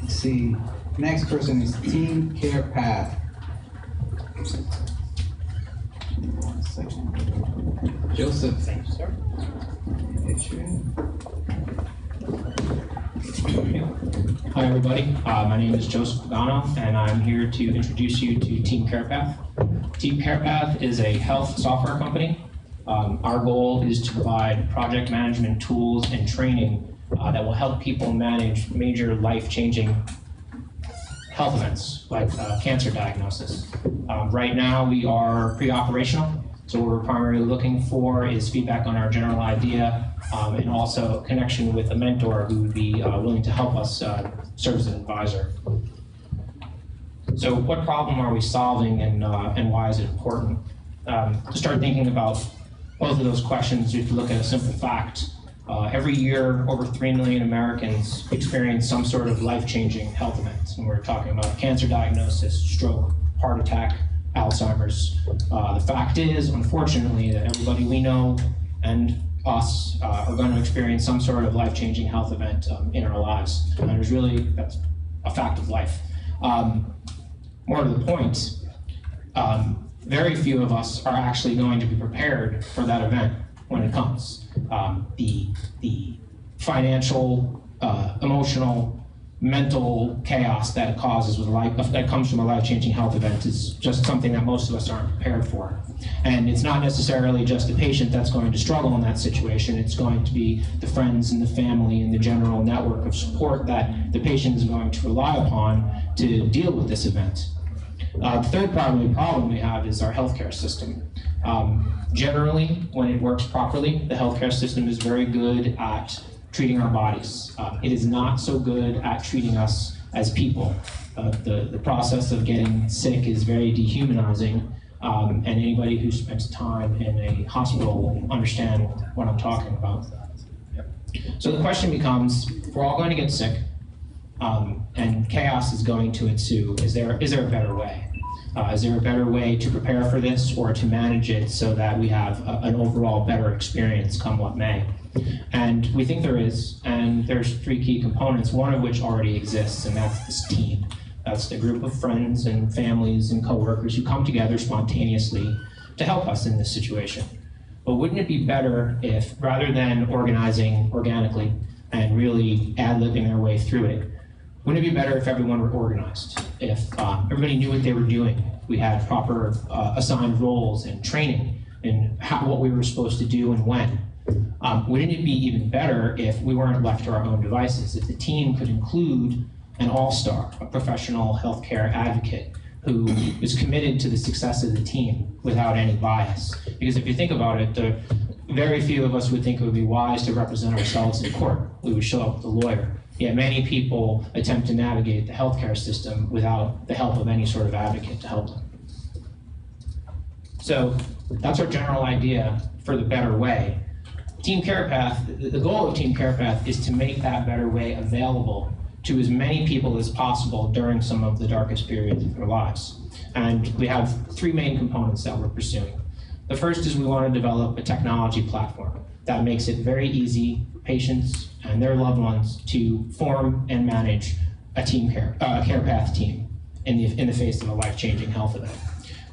Let's see. Next person is Team Care Path. Joseph. Thank you, sir. Hi, everybody. My name is Joseph Pagano, and I'm here to introduce you to Team CarePath. Team CarePath is a health software company. Our goal is to provide project management tools and training that will help people manage major life-changing health events, like cancer diagnosis. Right now, we are pre-operational. So what we're primarily looking for is feedback on our general idea, and also a connection with a mentor who would be willing to help us serve as an advisor. So what problem are we solving, and why is it important? To start thinking about both of those questions, you have to look at a simple fact. Every year, over 3 million Americans experience some sort of life-changing health event. And we're talking about cancer diagnosis, stroke, heart attack, Alzheimer's. The fact is, unfortunately, that everybody we know and us are going to experience some sort of life-changing health event in our lives. And that's a fact of life. More to the point, very few of us are actually going to be prepared for that event when it comes. The financial, emotional, mental chaos that it causes that comes from a life-changing health event is just something that most of us aren't prepared for. And it's not necessarily just the patient that's going to struggle in that situation. It's going to be the friends and the family and the general network of support that the patient is going to rely upon to deal with this event. The third problem we have is our healthcare system. Generally, when it works properly, the healthcare system is very good at treating our bodies. It is not so good at treating us as people. The process of getting sick is very dehumanizing, and anybody who spends time in a hospital will understand what I'm talking about. So the question becomes, we're all going to get sick, and chaos is going to ensue. Is there a better way? Is there a better way to prepare for this or to manage it so that we have an overall better experience come what may? And we think there is, and there's three key components, one of which already exists, and that's this team. That's the group of friends and families and coworkers who come together spontaneously to help us in this situation. But wouldn't it be better if, rather than organizing organically and really ad-libbing their way through it, wouldn't it be better if everyone were organized? If everybody knew what they were doing, we had proper assigned roles and training in what we were supposed to do and when. Wouldn't it be even better if we weren't left to our own devices, if the team could include an all-star, a professional healthcare advocate who is committed to the success of the team without any bias? Because if you think about it, very few of us would think it would be wise to represent ourselves in court. We would show up with a lawyer. Yet many people attempt to navigate the healthcare system without the help of any sort of advocate to help them. So that's our general idea for the better way. Team Care Path, the goal of Team Care Path is to make that better way available to as many people as possible during some of the darkest periods of their lives. And we have three main components that we're pursuing. The first is we want to develop a technology platform that makes it very easy for patients and their loved ones to form and manage a care path team in the face of a life-changing health event.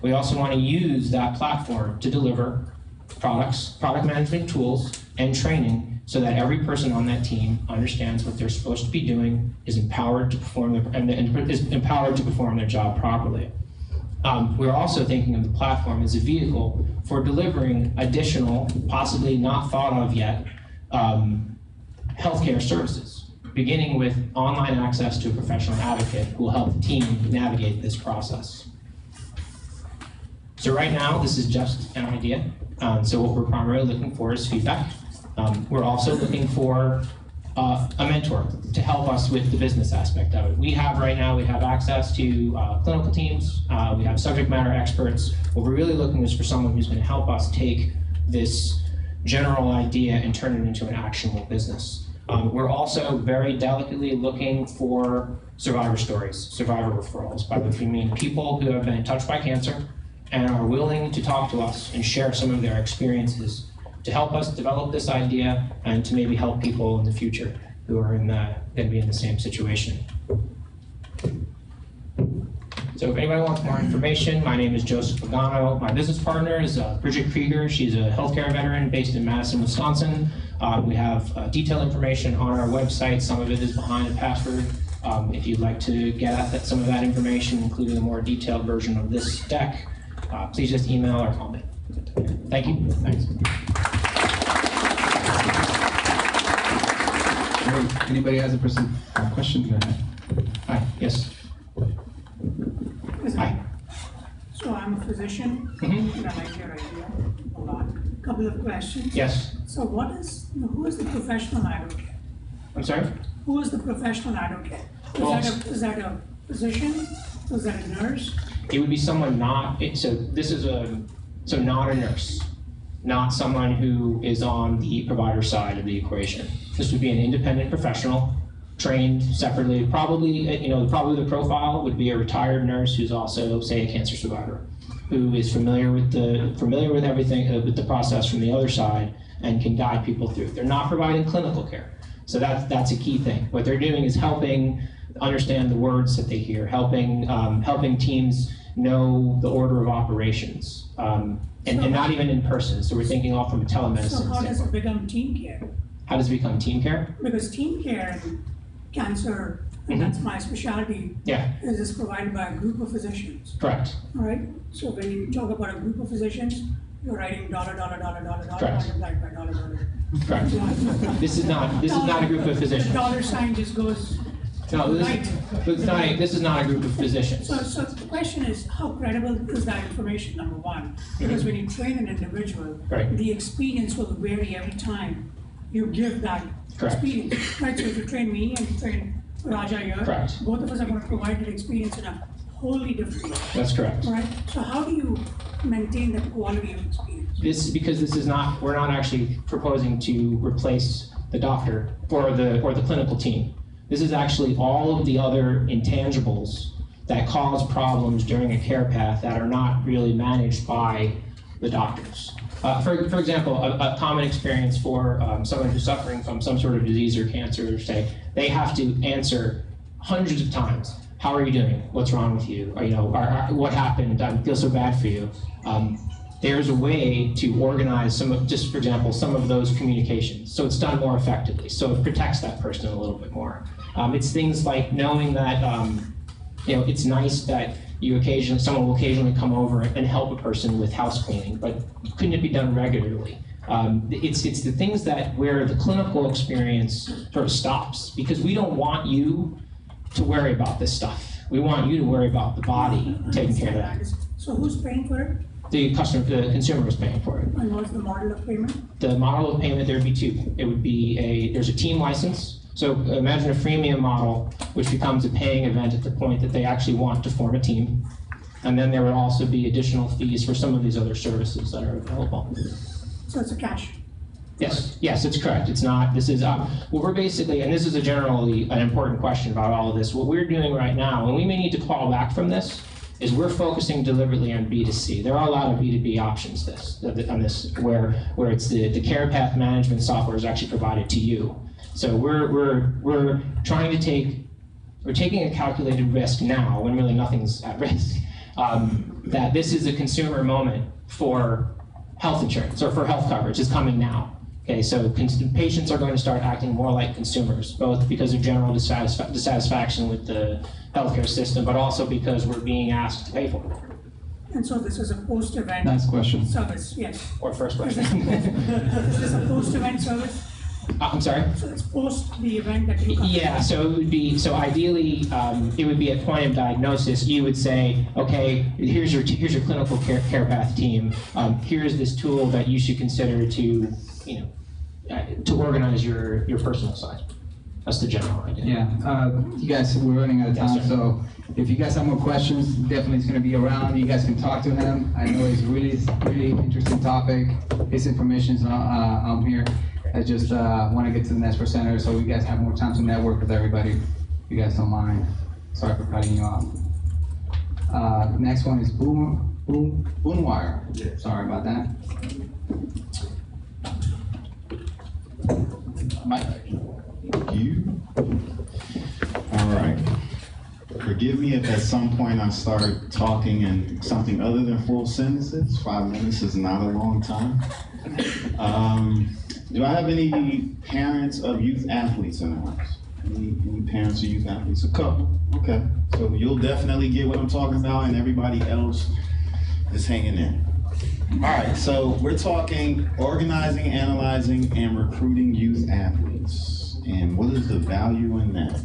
We also want to use that platform to deliver product management tools, and training so that every person on that team understands what they're supposed to be doing, is empowered to perform their job properly. We're also thinking of the platform as a vehicle for delivering additional, possibly not thought of yet, healthcare services, beginning with online access to a professional advocate who will help the team navigate this process. So right now, this is just an idea. So what we're primarily looking for is feedback. We're also looking for a mentor to help us with the business aspect of it. We have access to clinical teams, we have subject matter experts. What we're really looking is for someone who's going to help us take this general idea and turn it into an actionable business. We're also very delicately looking for survivor stories, survivor referrals, by which we mean people who have been touched by cancer and are willing to talk to us and share some of their experiences to help us develop this idea and to maybe help people in the future who are going to be in the same situation. So if anybody wants more information, my name is Joseph Pagano. My business partner is Bridget Krieger. She's a healthcare veteran based in Madison, Wisconsin. We have detailed information on our website. Some of it is behind a password. If you'd like to get at some of that information, including a more detailed version of this deck, please just email or call me. Thank you. Thanks. Great. Anybody has a question? Go ahead. Hi. Yes. Hi. So I'm a physician, and I like your idea a lot. Couple of questions. Yes. So who is the professional advocate? I'm sorry? Who is the professional advocate? Is that a physician? Is that a nurse? It would be someone not a nurse, not someone who is on the provider side of the equation. This would be an independent professional, trained separately. Probably the profile would be a retired nurse who's also, say, a cancer survivor, who is familiar with everything, with the process from the other side, and can guide people through. They're not providing clinical care, so that's a key thing. What they're doing is helping understand the words that they hear, helping teams know the order of operations, and not even in person. So we're thinking all from a telemedicine So how does it standpoint. become team care? How does it become team care? Because team care and cancer, and that's my specialty, is this provided by a group of physicians. Correct. All right, so when you talk about a group of physicians, you're writing $, Correct. multiplied by $. Correct. This is not a group of physicians. The $ sign just goes No, this is not a group of physicians. So the question is, how credible is that information, number one? Because when you train an individual, Right. the experience will vary every time you give that Correct. experience. Right, so if you train me and you train Raja here, Correct. both of us are going to provide that experience in a wholly different way. That's correct. Right, so how do you maintain that quality of experience? Because we're not actually proposing to replace the doctor or the clinical team. This is actually all of the other intangibles that cause problems during a care path that are not really managed by the doctors. For example, a common experience for someone who's suffering from some sort of disease or cancer, say, they have to answer hundreds of times, how are you doing? What's wrong with you? Or, what happened? I feel so bad for you. There's a way to organize just for example, some of those communications, so it's done more effectively, so it protects that person a little bit more. It's things like knowing that it's nice that someone will occasionally come over and help a person with house cleaning, but couldn't it be done regularly? It's the things where the clinical experience sort of stops, because we don't want you to worry about this stuff. We want you to worry about the body, taking care of that. So who's paying for it? The consumer is paying for it. And what's the model of payment? The model of payment, there'd be two. It would be there's a team license. So imagine a freemium model, which becomes a paying event at the point that they actually want to form a team. And then there would also be additional fees for some of these other services that are available. So it's a cash. Yes, it's correct. It's not, this is, what we're basically, and this is an important question about all of this, what we're doing right now, and we may need to call back from this, is we're focusing deliberately on B2C. There are a lot of B2B options on this, where it's the care path management software is actually provided to you. So we're taking a calculated risk now, when really nothing's at risk, that this is a consumer moment for health insurance, or for health coverage, is coming now. Okay, so patients are going to start acting more like consumers, both because of general dissatisfaction with the healthcare system, but also because we're being asked to pay for it. And so this is a post-event Nice question. service, yes. Or first question. Is this a post-event service? I'm sorry? So it's post the event that you come. Yeah, so it would be, ideally, it would be at point of diagnosis. You would say, okay, here's your clinical care path team. Here's this tool that you should consider to organize your personal side. That's the general idea. Yeah, you guys, we're running out of time, so if you guys have more questions, definitely it's going to be around. You guys can talk to him. I know it's really interesting topic. His information is on here. I just want to get to the next presenter so you guys have more time to network with everybody. If you guys don't mind. Sorry for cutting you off. The next one is Boomwire. Yeah. Sorry about that. Mike. Thank you. All right. Forgive me if at some point I start talking in something other than full sentences. 5 minutes is not a long time. Do I have any parents of youth athletes in the house? Any parents of youth athletes? A couple. Okay. So you'll definitely get what I'm talking about, and everybody else is hanging in. All right. So we're talking organizing, analyzing, and recruiting youth athletes. And what is the value in that?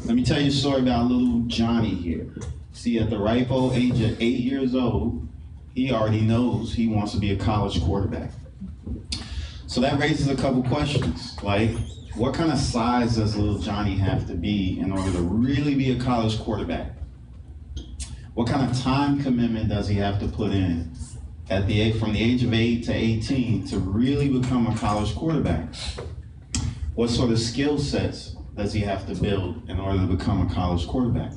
Let me tell you a story about little Johnny here. See, at the ripe old age of 8 years old, he already knows he wants to be a college quarterback. So that raises a couple questions, like what kind of size does little Johnny have to be in order to really be a college quarterback? What kind of time commitment does he have to put in from the age of 8 to 18 to really become a college quarterback? What sort of skill sets does he have to build in order to become a college quarterback?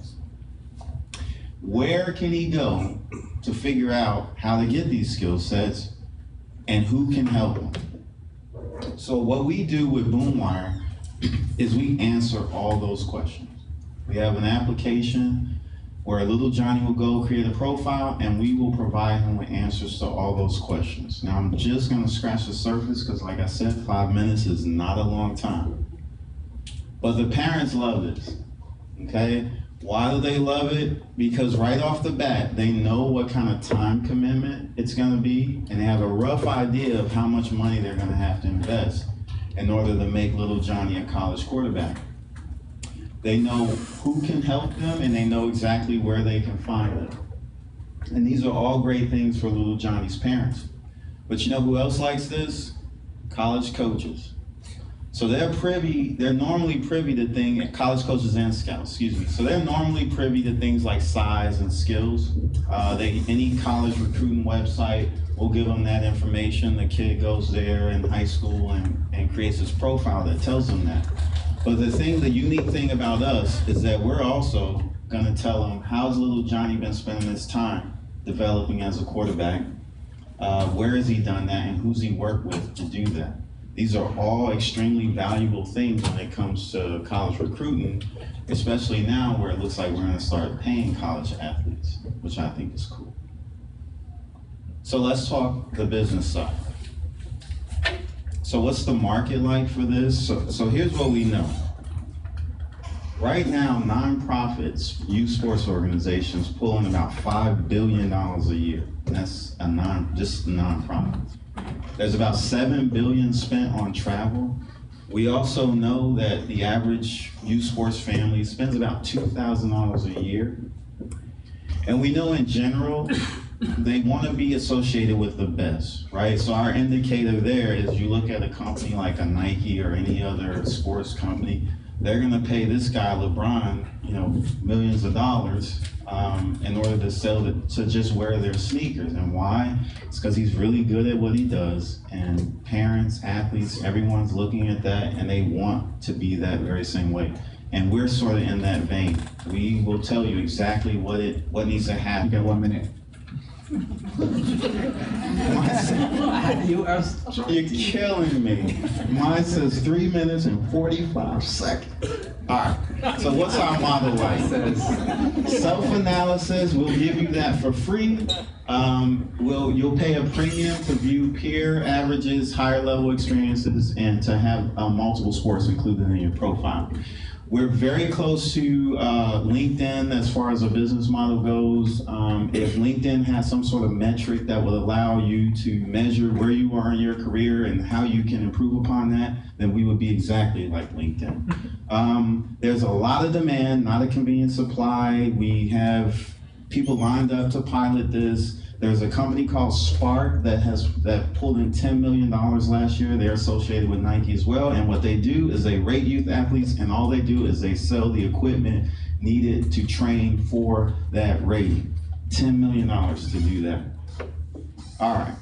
Where can he go to figure out how to get these skill sets, and who can help him? So what we do with Boomwire is we answer all those questions. We have an application where little Johnny will go create a profile, and we will provide him with answers to all those questions. Now I'm just gonna scratch the surface because, like I said, 5 minutes is not a long time. But the parents love this, okay? Why do they love it? Because right off the bat, they know what kind of time commitment it's gonna be, and they have a rough idea of how much money they're gonna have to invest in order to make little Johnny a college quarterback. They know who can help them, and they know exactly where they can find them. And these are all great things for little Johnny's parents. But you know who else likes this? College coaches. So they're normally privy to things, college coaches and scouts, excuse me. So they're normally privy to things like size and skills. Any college recruiting website will give them that information. The kid goes there in high school and creates his profile that tells them that. But the unique thing about us is that we're also gonna tell them, how's little Johnny been spending his time developing as a quarterback? Where has he done that, and who's he worked with to do that? These are all extremely valuable things when it comes to college recruiting, especially now where it looks like we're gonna start paying college athletes, which I think is cool. So let's talk the business side. So what's the market like for this? So here's what we know. Right now, nonprofits, youth sports organizations, pull in about $5 billion a year. And that's just the nonprofits. There's about $7 billion spent on travel. We also know that the average youth sports family spends about $2,000 a year. And we know in general, they want to be associated with the best, right? So our indicator there is you look at a company like a Nike or any other sports company, they're gonna pay this guy, LeBron, millions of dollars in order to just wear their sneakers. And why? It's because he's really good at what he does, and parents, athletes, everyone's looking at that, and they want to be that very same way. And we're sort of in that vein. We will tell you exactly what needs to happen. You got 1 minute. You're killing me. Mine says 3 minutes and 45 seconds. All right, so what's our model like? Self-analysis, we'll give you that for free. You'll pay a premium to view peer averages, higher level experiences, and to have multiple sports included in your profile. We're very close to LinkedIn as far as a business model goes. If LinkedIn has some sort of metric that will allow you to measure where you are in your career and how you can improve upon that, then we would be exactly like LinkedIn. There's a lot of demand, not a convenient supply. We have people lined up to pilot this. There's a company called Spark that pulled in $10 million last year. They're associated with Nike as well. And what they do is they rate youth athletes, and all they do is they sell the equipment needed to train for that rating. $10 million to do that. All right.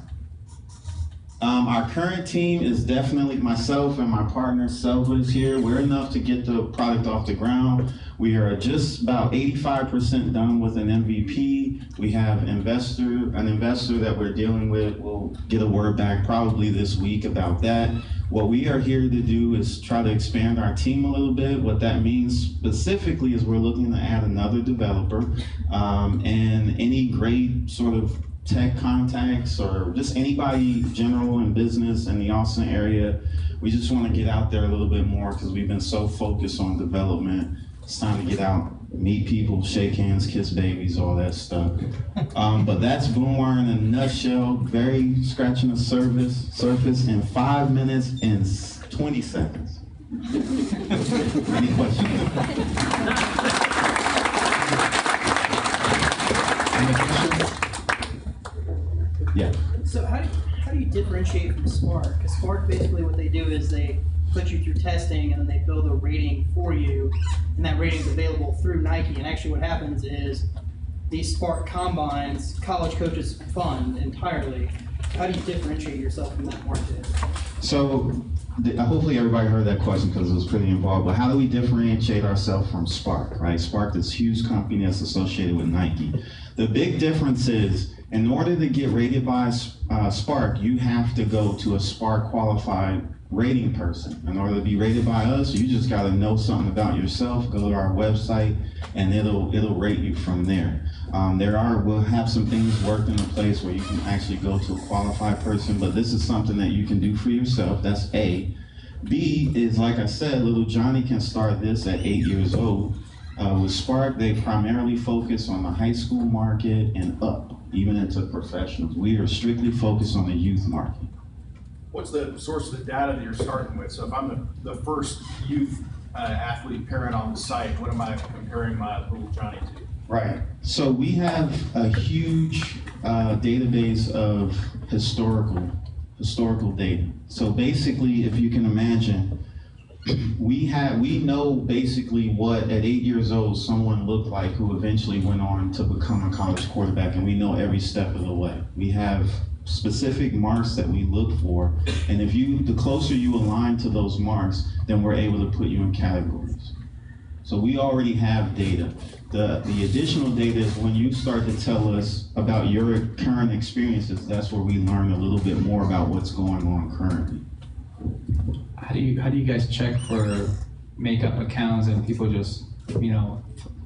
Our current team is definitely myself and my partner Selva is here. We're enough to get the product off the ground. We are just about 85% done with an MVP. We have an investor that we're dealing with. We'll get a word back probably this week about that. What we are here to do is try to expand our team a little bit. What that means specifically is we're looking to add another developer and any great sort of tech contacts or just anybody general in business in the Austin area. We just want to get out there a little bit more because we've been so focused on development. It's time to get out, meet people, shake hands, kiss babies, all that stuff. But that's Boomwire in a nutshell, very scratching the surface in 5 minutes and 20 seconds. Any questions? Any questions? Yeah. So how do you differentiate from Spark? Because Spark, basically what they do is they put you through testing and then they build a rating for you, and that rating is available through Nike. And actually what happens is these Spark combines, college coaches fund entirely. How do you differentiate yourself from that market? So hopefully everybody heard that question because it was pretty involved, but how do we differentiate ourselves from Spark, right? Spark, this huge company that's associated with Nike. The big difference is, in order to get rated by Spark, you have to go to a Spark qualified rating person. In order to be rated by us, you just got to know something about yourself, go to our website, and it'll rate you from there. We'll have some things worked into place where you can actually go to a qualified person, but this is something that you can do for yourself. That's A. B is, like I said, little Johnny can start this at 8 years old. With Spark, they primarily focus on the high school market and up, even into professionals. We are strictly focused on the youth market. What's the source of the data that you're starting with? So if I'm the first youth athlete parent on the site, what am I comparing my little Johnny to? Right. So we have a huge database of historical data. So basically, if you can imagine, we know basically what at 8 years old someone looked like who eventually went on to become a college quarterback, and we know every step of the way. We have specific marks that we look for, and the closer you align to those marks, then we're able to put you in categories. So we already have data. The additional data is when you start to tell us about your current experiences, that's where we learn a little bit more about what's going on currently. How do you guys check for make-up accounts and people just,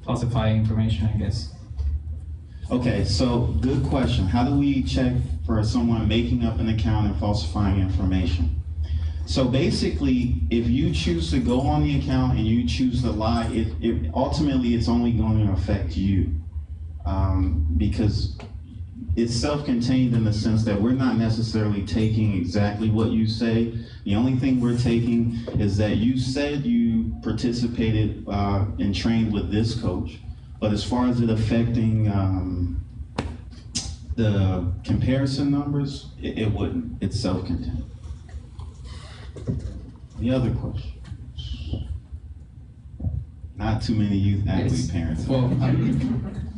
falsify information, I guess? Okay, so good question. How do we check for someone making up an account and falsifying information? So basically, if you choose to go on the account and you choose to lie, ultimately it's only going to affect you, because it's self-contained in the sense that we're not necessarily taking exactly what you say. The only thing we're taking is that you said you participated and trained with this coach, but as far as it affecting the comparison numbers, it wouldn't. It's self-contained. The other question. Not too many youth athlete parents. Well,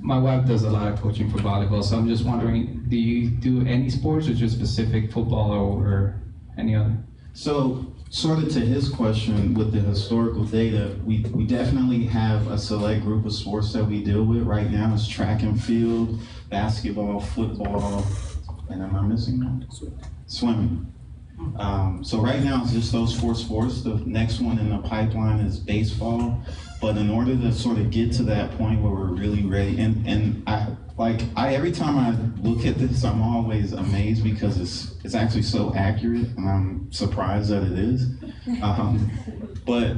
my wife does a lot of coaching for volleyball, so I'm just wondering, do you do any sports or just specific football or any other? So, sort of to his question with the historical data, we definitely have a select group of sports that we deal with right now. It's track and field, basketball, football, and am I missing one? Swimming. So right now it's just those 4 sports. The next one in the pipeline is baseball. But in order to sort of get to that point where we're really ready, and I every time I look at this, I'm always amazed because it's actually so accurate, and I'm surprised that it is. But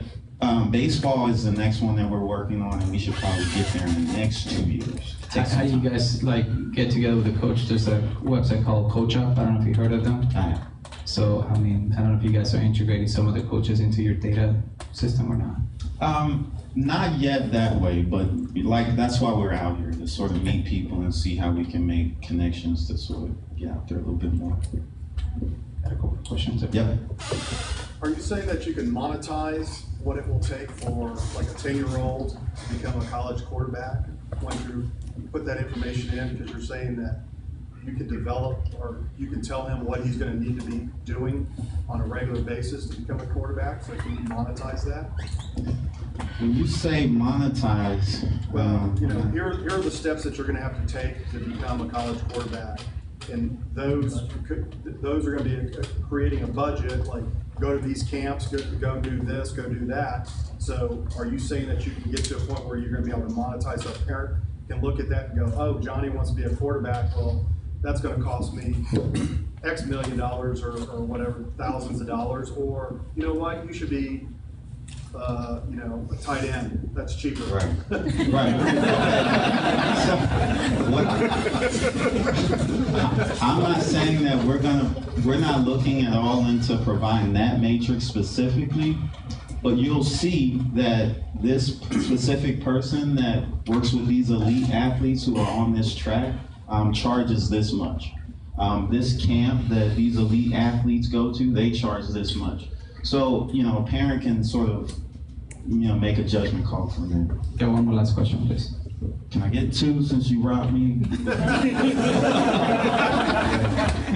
baseball is the next one that we're working on, and we should probably get there in the next 2 years. How do you guys get together with a coach? There's a website called Coach-Up. I don't know if you heard of them. So, I don't know if you guys are integrating some of the coaches into your data system or not. Not yet that way, but that's why we're out here, to sort of meet people and see how we can make connections to sort of get out there a little bit more. Got a couple of questions. Yep. Are you saying that you can monetize what it will take for like a 10-year-old to become a college quarterback once you put that information in? Because you're saying that you can develop, or you can tell him what he's going to need to be doing on a regular basis to become a quarterback. So can you monetize that? When you say monetize, well, here are the steps that you're going to have to take to become a college quarterback, and those are going to be creating a budget. Like, go to these camps, go do this, go do that. So, are you saying that you can get to a point where you're going to be able to monetize? So a parent can look at that and go, "Oh, Johnny wants to be a quarterback. Well, that's going to cost me X million dollars or whatever, thousands of dollars." Or, you know what, you should be, a tight end. That's cheaper. Right. Right. I'm not saying that we're not looking at all into providing that matrix specifically, but you'll see that this specific person that works with these elite athletes who are on this track charges this much. This camp that these elite athletes go to, they charge this much. So, a parent can sort of, make a judgment call from there. Got one more last question, please. Can I get 2 since you robbed me?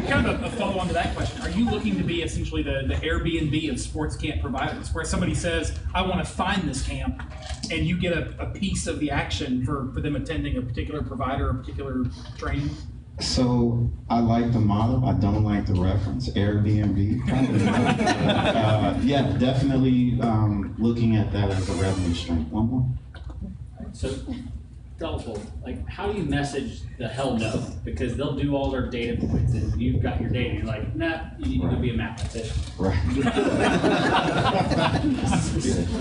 Kind of a follow-on to that question. Are you looking to be essentially the Airbnb of sports camp providers, where somebody says, I want to find this camp, and you get a piece of the action for them attending a particular provider, a particular training? So I like the model. I don't like the reference, Airbnb. Yeah, definitely looking at that as a revenue stream. One more. So, Doubtful, how do you message the hell no? Because they'll do all their data points, and you've got your data, and you're like, nah, you need to be a map, that's it. Right.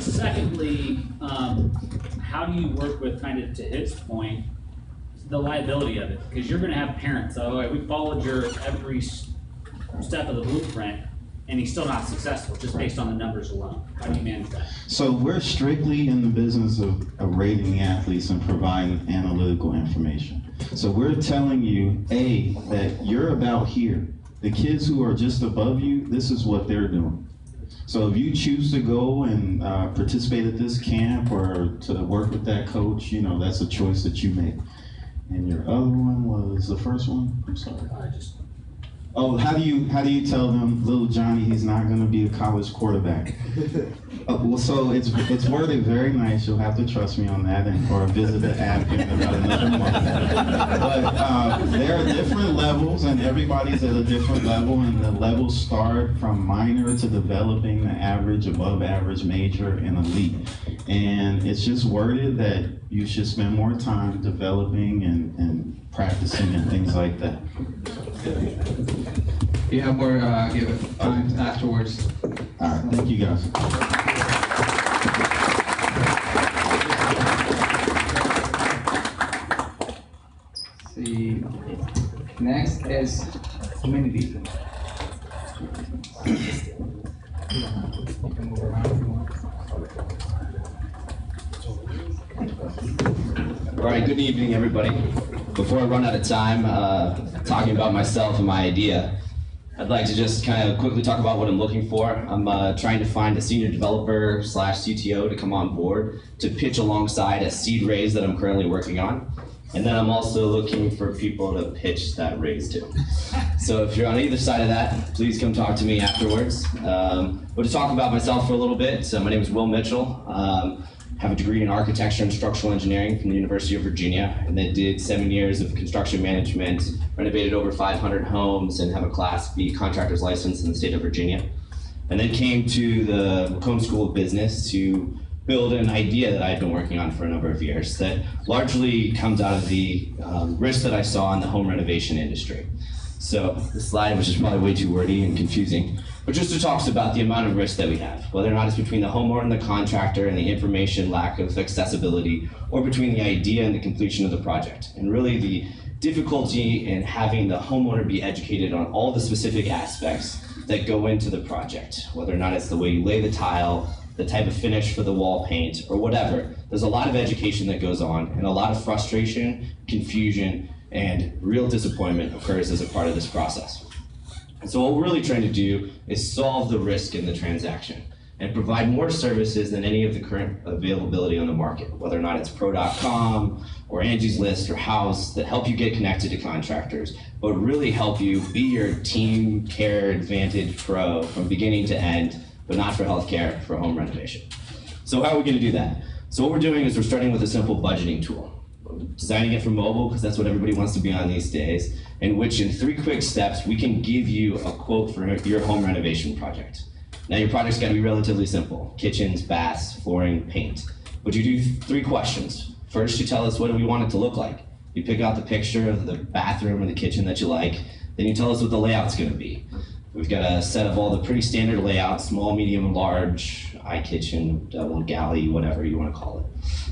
Secondly, how do you work with, kind of to his point, the liability of it? Because you're going to have parents, we followed your every step of the blueprint, and he's still not successful, just based on the numbers alone? How do you manage that? So we're strictly in the business of rating athletes and providing analytical information. So we're telling you, A, that you're about here. The kids who are just above you, this is what they're doing. So if you choose to go and participate at this camp or to work with that coach, you know, that's a choice that you make. And your other one was the first one? I'm sorry. Oh, how do you tell them, little Johnny, he's not going to be a college quarterback? Well, so it's worded very nice. You'll have to trust me on that, or visit the app in about another month. But there are different levels, and everybody's at a different level, and the levels start from minor to developing, the average, above average, major, and elite. And it's just worded that you should spend more time developing and practicing and things like that. You have more time afterwards. All right, thank you guys. Let's see, next is community. All right, good evening, everybody. Before I run out of time talking about myself and my idea, I'd like to just kind of quickly talk about what I'm looking for. I'm trying to find a senior developer / CTO to come on board to pitch alongside a seed raise that I'm currently working on. And then I'm also looking for people to pitch that raise to. So if you're on either side of that, please come talk to me afterwards. But to talk about myself for a little bit, so my name is Will Mitchell. Have a degree in architecture and structural engineering from the University of Virginia, and then did 7 years of construction management, renovated over 500 homes, and have a Class B contractor's license in the state of Virginia. And then came to the McComb School of Business to build an idea that I've been working on for a number of years that largely comes out of the risk that I saw in the home renovation industry. So the slide, which is probably way too wordy and confusing, but just talks about the amount of risk that we have, whether or not it's between the homeowner and the contractor and the information lack of accessibility, or between the idea and the completion of the project. And really the difficulty in having the homeowner be educated on all the specific aspects that go into the project, whether or not it's the way you lay the tile, the type of finish for the wall paint, or whatever. There's a lot of education that goes on, and a lot of frustration, confusion, and real disappointment occurs as a part of this process. And so what we're really trying to do is solve the risk in the transaction and provide more services than any of the current availability on the market, whether or not it's Pro.com or Angie's List or House, that help you get connected to contractors, but really help you be your team care advantage pro from beginning to end, but not for healthcare, for home renovation. So how are we going to do that? So what we're doing is we're starting with a simple budgeting tool. We're designing it for mobile because that's what everybody wants to be on these days, in which in 3 quick steps we can give you a quote for your home renovation project. Now your project's got to be relatively simple: kitchens, baths, flooring, paint. But you do 3 questions. First, you tell us what do we want it to look like. You pick out the picture of the bathroom or the kitchen that you like. Then you tell us what the layout's going to be. We've got a set of all the pretty standard layouts: small, medium, large, iKitchen, double, galley, whatever you want to call it.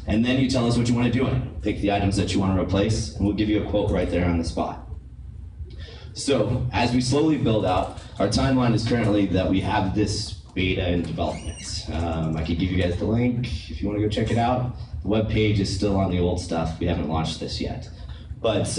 And then you tell us what you want to do in it. Pick the items that you want to replace, and we'll give you a quote right there on the spot. So as we slowly build out, our timeline is currently that we have this beta in development. I could give you guys the link if you want to go check it out. The web page is still on the old stuff. We haven't launched this yet. But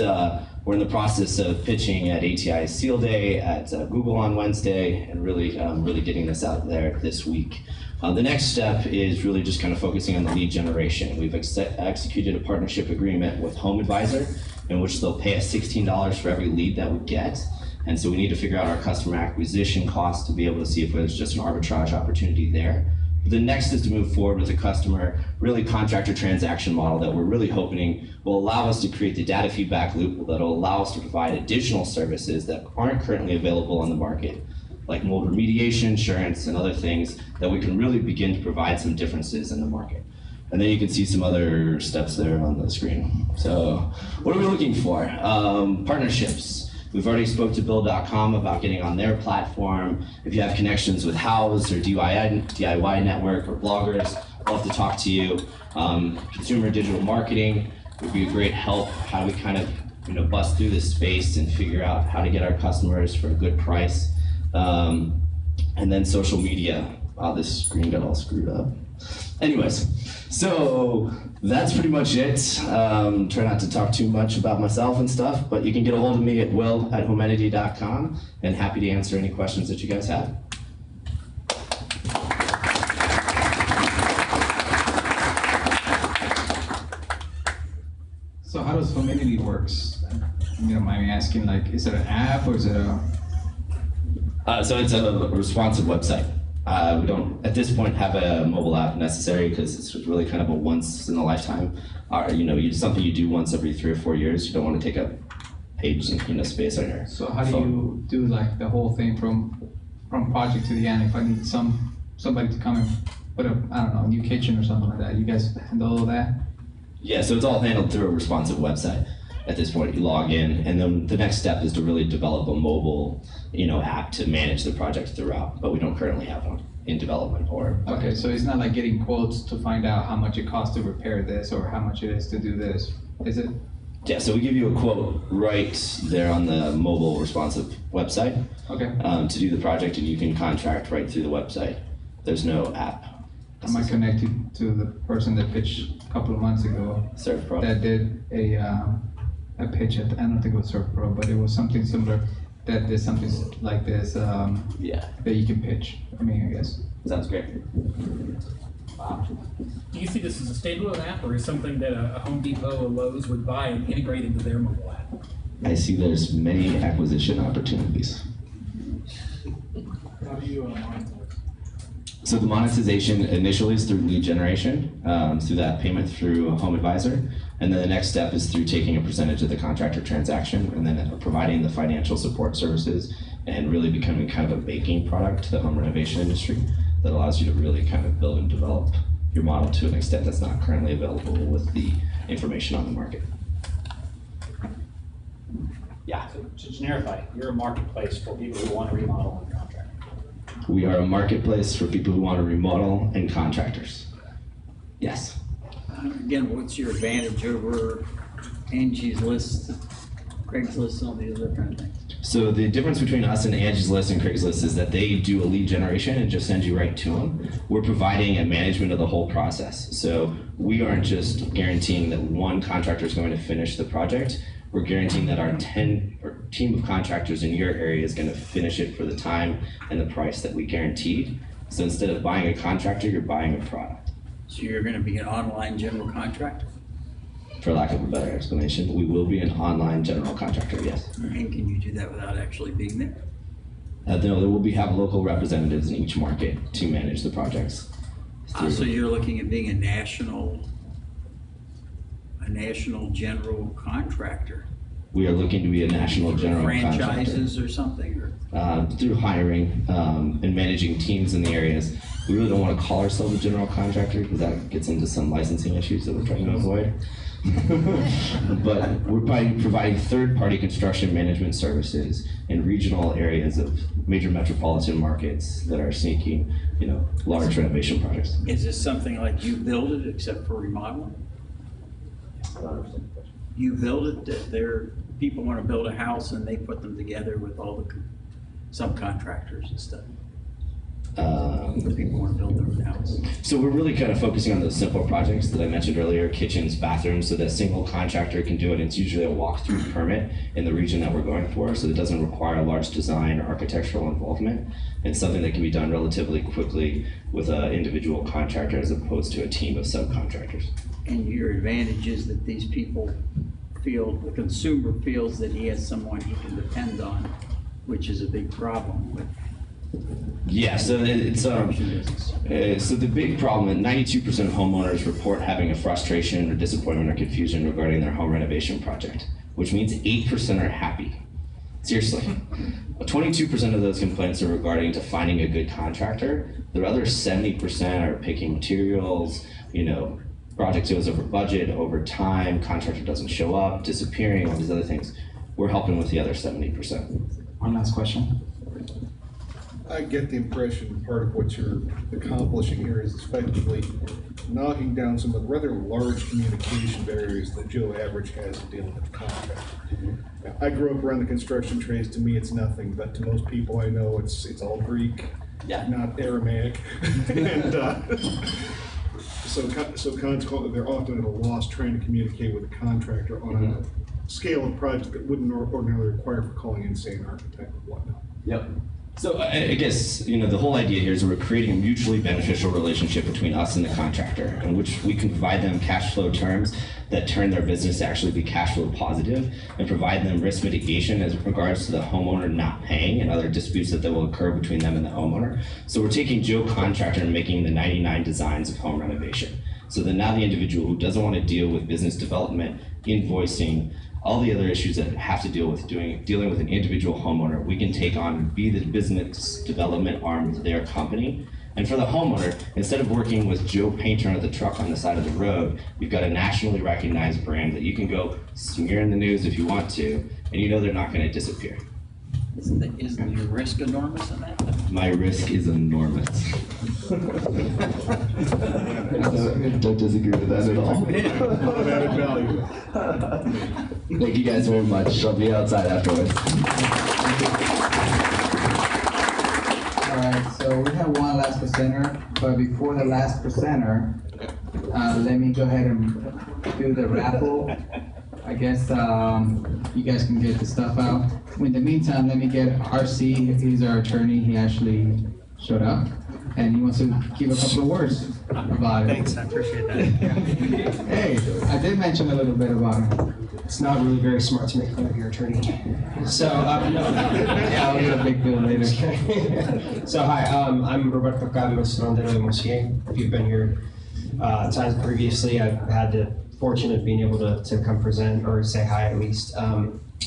we're in the process of pitching at ATI's Seal Day, at Google on Wednesday, and really getting this out there this week. The next step is really just kind of focusing on the lead generation. We've executed a partnership agreement with Home Advisor, in which they'll pay us $16 for every lead that we get. And so we need to figure out our customer acquisition cost to be able to see if there's just an arbitrage opportunity there. The next is to move forward with a customer, really contractor transaction model that we're really hoping will allow us to create the data feedback loop that will allow us to provide additional services that aren't currently available on the market, like mold remediation, insurance, and other things that we can really begin to provide some differences in the market. And then you can see some other steps there on the screen. So what are we looking for? Partnerships. We've already spoke to Build.com about getting on their platform. If you have connections with House or DIY Network or bloggers, I'd love to talk to you. Consumer digital marketing would be a great help. How do we kind of bust through this space and figure out how to get our customers for a good price? And then social media. Wow, this screen got all screwed up. Anyways, so that's pretty much it. Try not to talk too much about myself and stuff, but you can get a hold of me at will@homenity.com, and happy to answer any questions that you guys have. So how does Homenity works? You don't mind me asking, like, is it an app or is it a? So it's a responsive website. We don't, at this point, have a mobile app necessary because it's really kind of a once in a lifetime. Something you do once every 3 or 4 years. You don't want to take up page and space on your So how do phone. you do like the whole thing from project to the end? If I need somebody to come and put a, I don't know, new kitchen or something like that, you guys handle all that? Yeah, so it's all handled through a responsive website. At this point, you log in, and then the next step is to really develop a mobile, app to manage the project throughout. But we don't currently have one in development or. Okay, so it's not like getting quotes to find out how much it costs to repair this or how much it is to do this, is it? Yeah, so we give you a quote right there on the mobile responsive website. Okay. To do the project, and you can contract right through the website. There's no app. Am I connected to the person that pitched a couple of months ago? SurfPro. That did a pitch at, I don't think it was SurfPro, but it was something similar that did something like this. Yeah. That you can pitch. I guess. Sounds great. Wow. Do you see this as a standalone app, or is something that a Home Depot or Lowe's would buy and integrate into their mobile app? I see there's many acquisition opportunities. How do you monetize? So the monetization initially is through lead generation, through that payment through Home Advisor, and then the next step is through taking a percentage of the contractor transaction and then providing the financial support services and really becoming kind of a baking product to the home renovation industry that allows you to really kind of build and develop your model to an extent that's not currently available with the information on the market. Yeah. So to generify, you're a marketplace for people who want to remodel and contract. We are a marketplace for people who want to remodel and contractors. Yes. Again, what's your advantage over Angie's List, Craigslist, all these other kind of things? So the difference between us and Angie's List and Craigslist is that they do a lead generation and just send you right to them. We're providing a management of the whole process. So we aren't just guaranteeing that one contractor is going to finish the project. We're guaranteeing that our team of contractors in your area is going to finish it for the time and the price that we guaranteed. So instead of buying a contractor, you're buying a product. So you're going to be an online general contractor? For lack of a better explanation, we will be an online general contractor, yes. And can you do that without actually being there? No, there will have local representatives in each market to manage the projects. So you're looking at being a national general contractor? We are looking to be a national general contractor. Franchises or something? Or? Through hiring and managing teams in the areas. We really don't want to call ourselves a general contractor because that gets into some licensing issues that we're trying to avoid. But we're providing third-party construction management services in regional areas of major metropolitan markets that are seeking, large renovation projects. Is this something like you build it except for remodeling? You build it, that people want to build a house and they put them together with all the subcontractors and stuff. People want to build their own house. So we're really kind of focusing on those simple projects that I mentioned earlier, kitchens, bathrooms, so that a single contractor can do it. It's usually a walkthrough permit in the region that we're going for, so it doesn't require a large design or architectural involvement. It's something that can be done relatively quickly with an individual contractor as opposed to a team of subcontractors. And your advantage is that these people the consumer feels that he has someone he can depend on, which is a big problem with. Yeah, so it's so the big problem that 92% of homeowners report having a frustration or disappointment or confusion regarding their home renovation project, which means 8% are happy. Seriously. 22% of those complaints are regarding to finding a good contractor. The other 70% are picking materials, project goes over budget, over time, contractor doesn't show up, disappearing, all these other things. We're helping with the other 70%. One last question. I get the impression part of what you're accomplishing here is effectively knocking down some of the rather large communication barriers that Joe Average has in dealing with the contractor. I grew up around the construction trades. To me, it's nothing, but to most people I know, it's all Greek. not Aramaic. And so consequently, they're often at a loss trying to communicate with a contractor on a scale of project that wouldn't ordinarily require for calling in, say, an architect or whatnot. Yep. So I guess, the whole idea here is we're creating a mutually beneficial relationship between us and the contractor, in which we can provide them cash flow terms that turn their business to actually be cash flow positive and provide them risk mitigation as regards to the homeowner not paying and other disputes that will occur between them and the homeowner. So we're taking Joe Contractor and making the 99 designs of home renovation. So that now the individual who doesn't want to deal with business development, invoicing, all the other issues that have to deal with dealing with an individual homeowner, we can take on and be the business development arm of their company. And for the homeowner, instead of working with Joe Painter on the truck on the side of the road, you've got a nationally recognized brand that you can go smear in the news if you want to, and they're not going to disappear. Isn't your risk enormous in that? My risk is enormous. Don't disagree with that at all. Added value. Thank you guys very much. I'll be outside afterwards. All right, so we have one last presenter, but before the last presenter, let me go ahead and do the raffle. I guess you guys can get the stuff out. In the meantime, let me get RC. He's our attorney. He actually showed up, and he wants to give a couple of words about it. Thanks, I appreciate that. Hey, I did mention a little bit about him. It's not really very smart to make fun of your attorney. So, yeah, I'll get a big bill later. So, hi, I'm Roberto Carlos Rondero de Mosier. If you've been here times previously, I've had the fortune of being able to come present or say hi at least.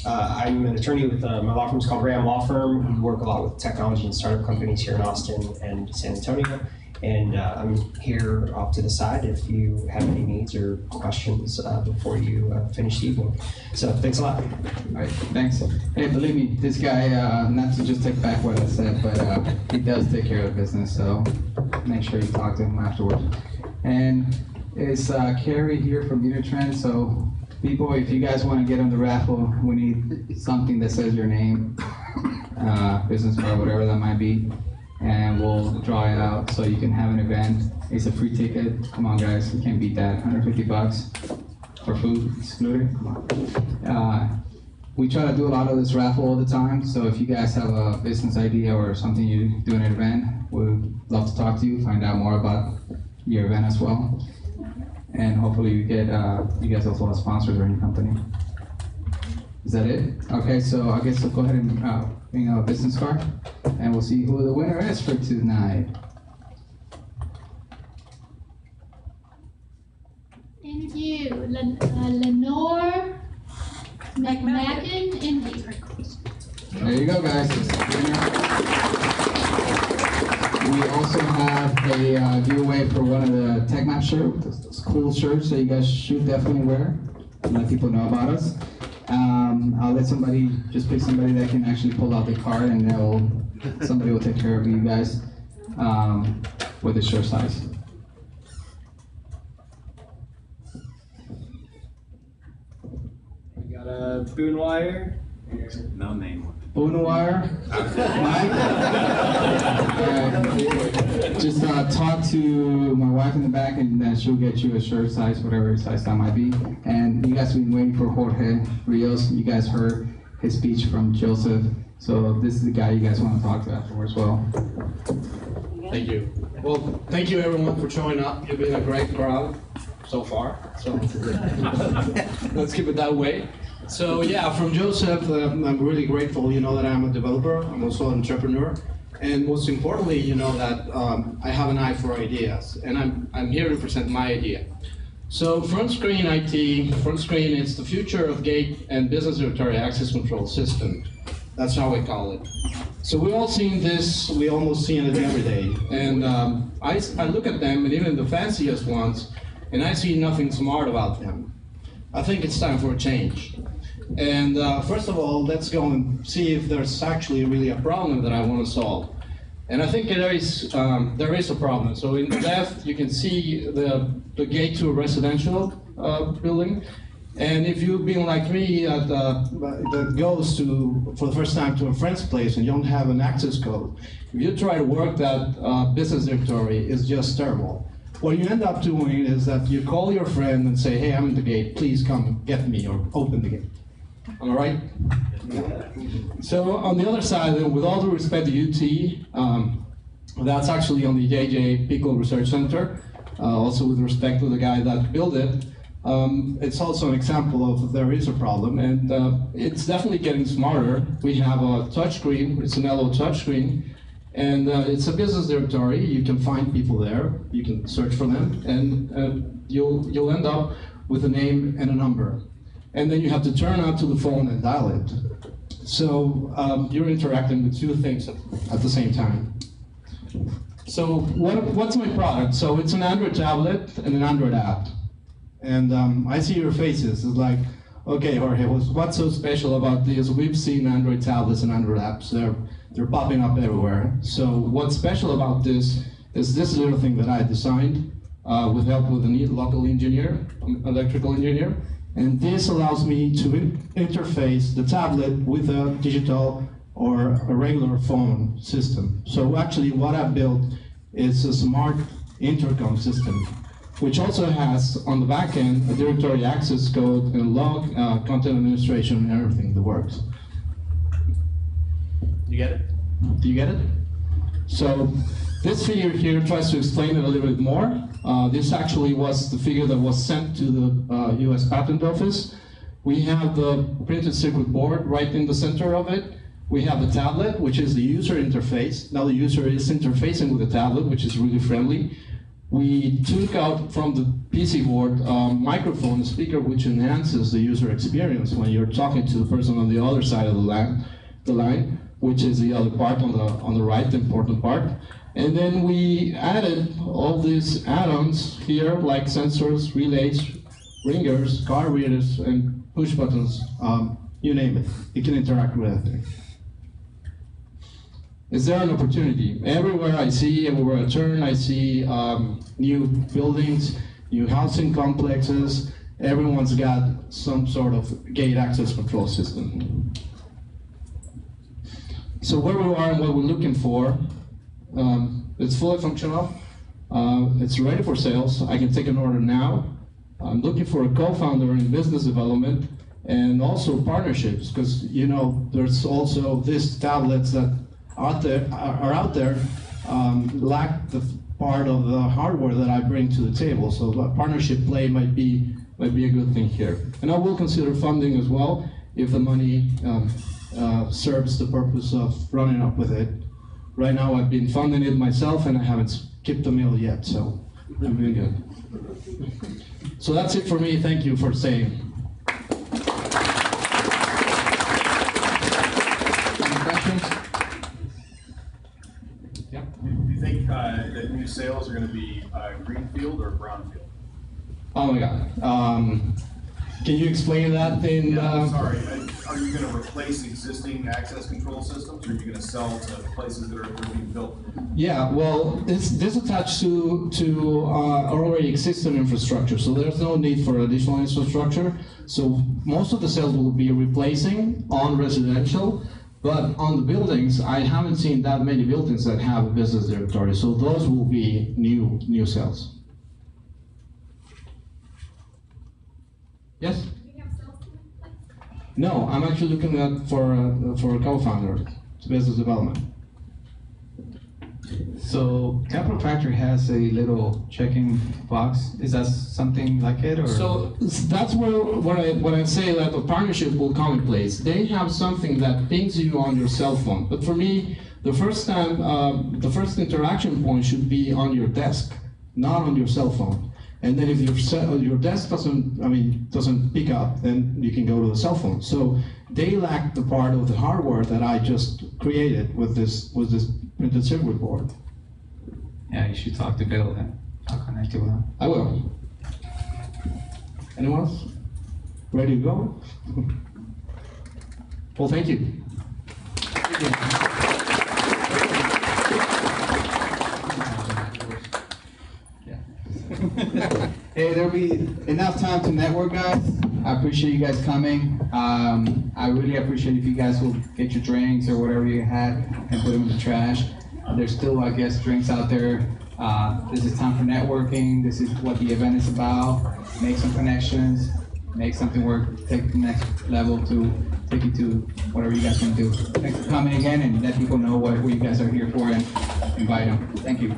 I'm an attorney with my law firm is called Ram Law Firm. We work a lot with technology and startup companies here in Austin and San Antonio. And I'm here off to the side if you have any needs or questions before you finish the evening. So thanks a lot. All right, thanks. Hey, believe me, this guy, not to just take back what I said, but he does take care of business, so make sure you talk to him afterwards. And it's Carrie here from Meetup. So people, if you guys want to get on the raffle, we need something that says your name, business card, whatever that might be, and we'll draw it out so you can have an event. It's a free ticket. Come on, guys, you can't beat that. $150 for food excluded. Come on. We try to do a lot of this raffle all the time. So if you guys have a business idea or something you do in an event, we'd love to talk to you, find out more about your event as well. And hopefully you get you guys also have sponsors or any company. Is that it? Okay, so I guess we'll go ahead and bring out a business card, and we'll see who the winner is for tonight. Thank you, Lenore McMacken, Indy. There you go, guys. We also have a giveaway for one of the TechMap shirts. Those cool shirts that you guys should definitely wear and let people know about us. I'll let somebody, just pick somebody that can actually pull out the card, and somebody will take care of you guys with the shirt size. We got a Boone Wire. No name. Boone Wire. Just talk to my wife in the back, and she'll get you a shirt size, whatever size that might be. And you guys have been waiting for Jorge Rios. You guys heard his speech from Joseph. So this is the guy you guys want to talk to afterwards as well. Thank you. Well, thank you everyone for showing up. You've been a great crowd so far. So let's keep it that way. So yeah, from Joseph, I'm really grateful, that I'm a developer. I'm also an entrepreneur. And most importantly, that I have an eye for ideas. And I'm here to present my idea. So front screen IT, front screen is the future of gate and business territory access control system. That's how we call it. So we've all seen this, we almost see it every day. And I look at them, and even the fanciest ones, and I see nothing smart about them. I think it's time for a change. And first of all, let's go and see if there's actually really a problem that I want to solve. And I think there is a problem. So in the left, you can see the gate to a residential building. And if you've been like me that goes to, for the first time, to a friend's place and you don't have an access code, if you try to work that business directory, it's just terrible. What you end up doing is that you call your friend and say, hey, I'm at the gate, please come get me or open the gate. All right? So on the other side, with all due respect to UT, that's actually on the JJ Pickle Research Center, also with respect to the guy that built it. It's also an example of there is a problem, and it's definitely getting smarter. We have a touchscreen, it's an LO touchscreen, and it's a business directory. You can find people there, you can search for them, and you'll end up with a name and a number. And then you have to turn out to the phone and dial it. So you're interacting with two things at the same time. So what's my product? So it's an Android tablet and an Android app. And I see your faces. It's like, okay, Jorge, what's so special about this? We've seen Android tablets and Android apps. They're popping up everywhere. So what's special about this is this little thing that I designed with help with a local engineer, electrical engineer. And this allows me to interface the tablet with a digital or a regular phone system. So actually what I built is a smart intercom system, which also has on the back end a directory access code and log, content administration, and everything that works. You get it? Do you get it? So this figure here tries to explain it a little bit more. This actually was the figure that was sent to the US Patent Office. We have the printed circuit board right in the center of it. We have the tablet, which is the user interface. Now the user is interfacing with the tablet, which is really friendly. We took out from the PC board a microphone, a speaker, which enhances the user experience when you're talking to the person on the other side of the line, which is the other part on the right, the important part. And then we added all these add-ons here, like sensors, relays, ringers, card readers, and push buttons, you name it. You can interact with everything. Is there an opportunity? Everywhere I turn, I see new buildings, new housing complexes. Everyone's got some sort of gate access control system. So where we are and what we're looking for, it's fully functional. It's ready for sales. I can take an order now. I'm looking for a co-founder in business development and also partnerships, because there's also these tablets that are out there lack the part of the hardware that I bring to the table. So a partnership play might be a good thing here. And I will consider funding as well if the money serves the purpose of running up with it. Right now I've been funding it myself and I haven't skipped a meal yet, so I'm doing good. So that's it for me. Thank you for staying. Any questions? Yeah. Do you think that new sales are going to be greenfield or brownfield? Oh my God. Can you explain that in? Sorry. Are you going to replace existing access control systems, or are you going to sell to places that are being built? Yeah, well, this attached to already existing infrastructure, so there's no need for additional infrastructure. So most of the sales will be replacing on residential, but on the buildings, I haven't seen that many buildings that have a business directory, so those will be new sales. Yes? No, I'm actually looking at for a co-founder, business development. So Capital Factory has a little checking box. Is that something like it, or? So that's when I say that the partnership will come in place. They have something that pings you on your cell phone. But for me, the first interaction point should be on your desk, not on your cell phone. And then if your desk doesn't pick up, then you can go to the cell phone. So they lack the part of the hardware that I just created with this printed circuit board. Yeah, you should talk to Bill then. I'll connect you with him. I will. Anyone else? Ready to go? Well, thank you. Hey, there'll be enough time to network, guys. I appreciate you guys coming. I really appreciate if you guys will get your drinks or whatever you had and put them in the trash. There's still, I guess, drinks out there. This is time for networking. This is what the event is about. Make some connections. Make something work. Take the next level to take you to whatever you guys want to do. Thanks for coming again, and let people know what you guys are here for and invite them. Thank you.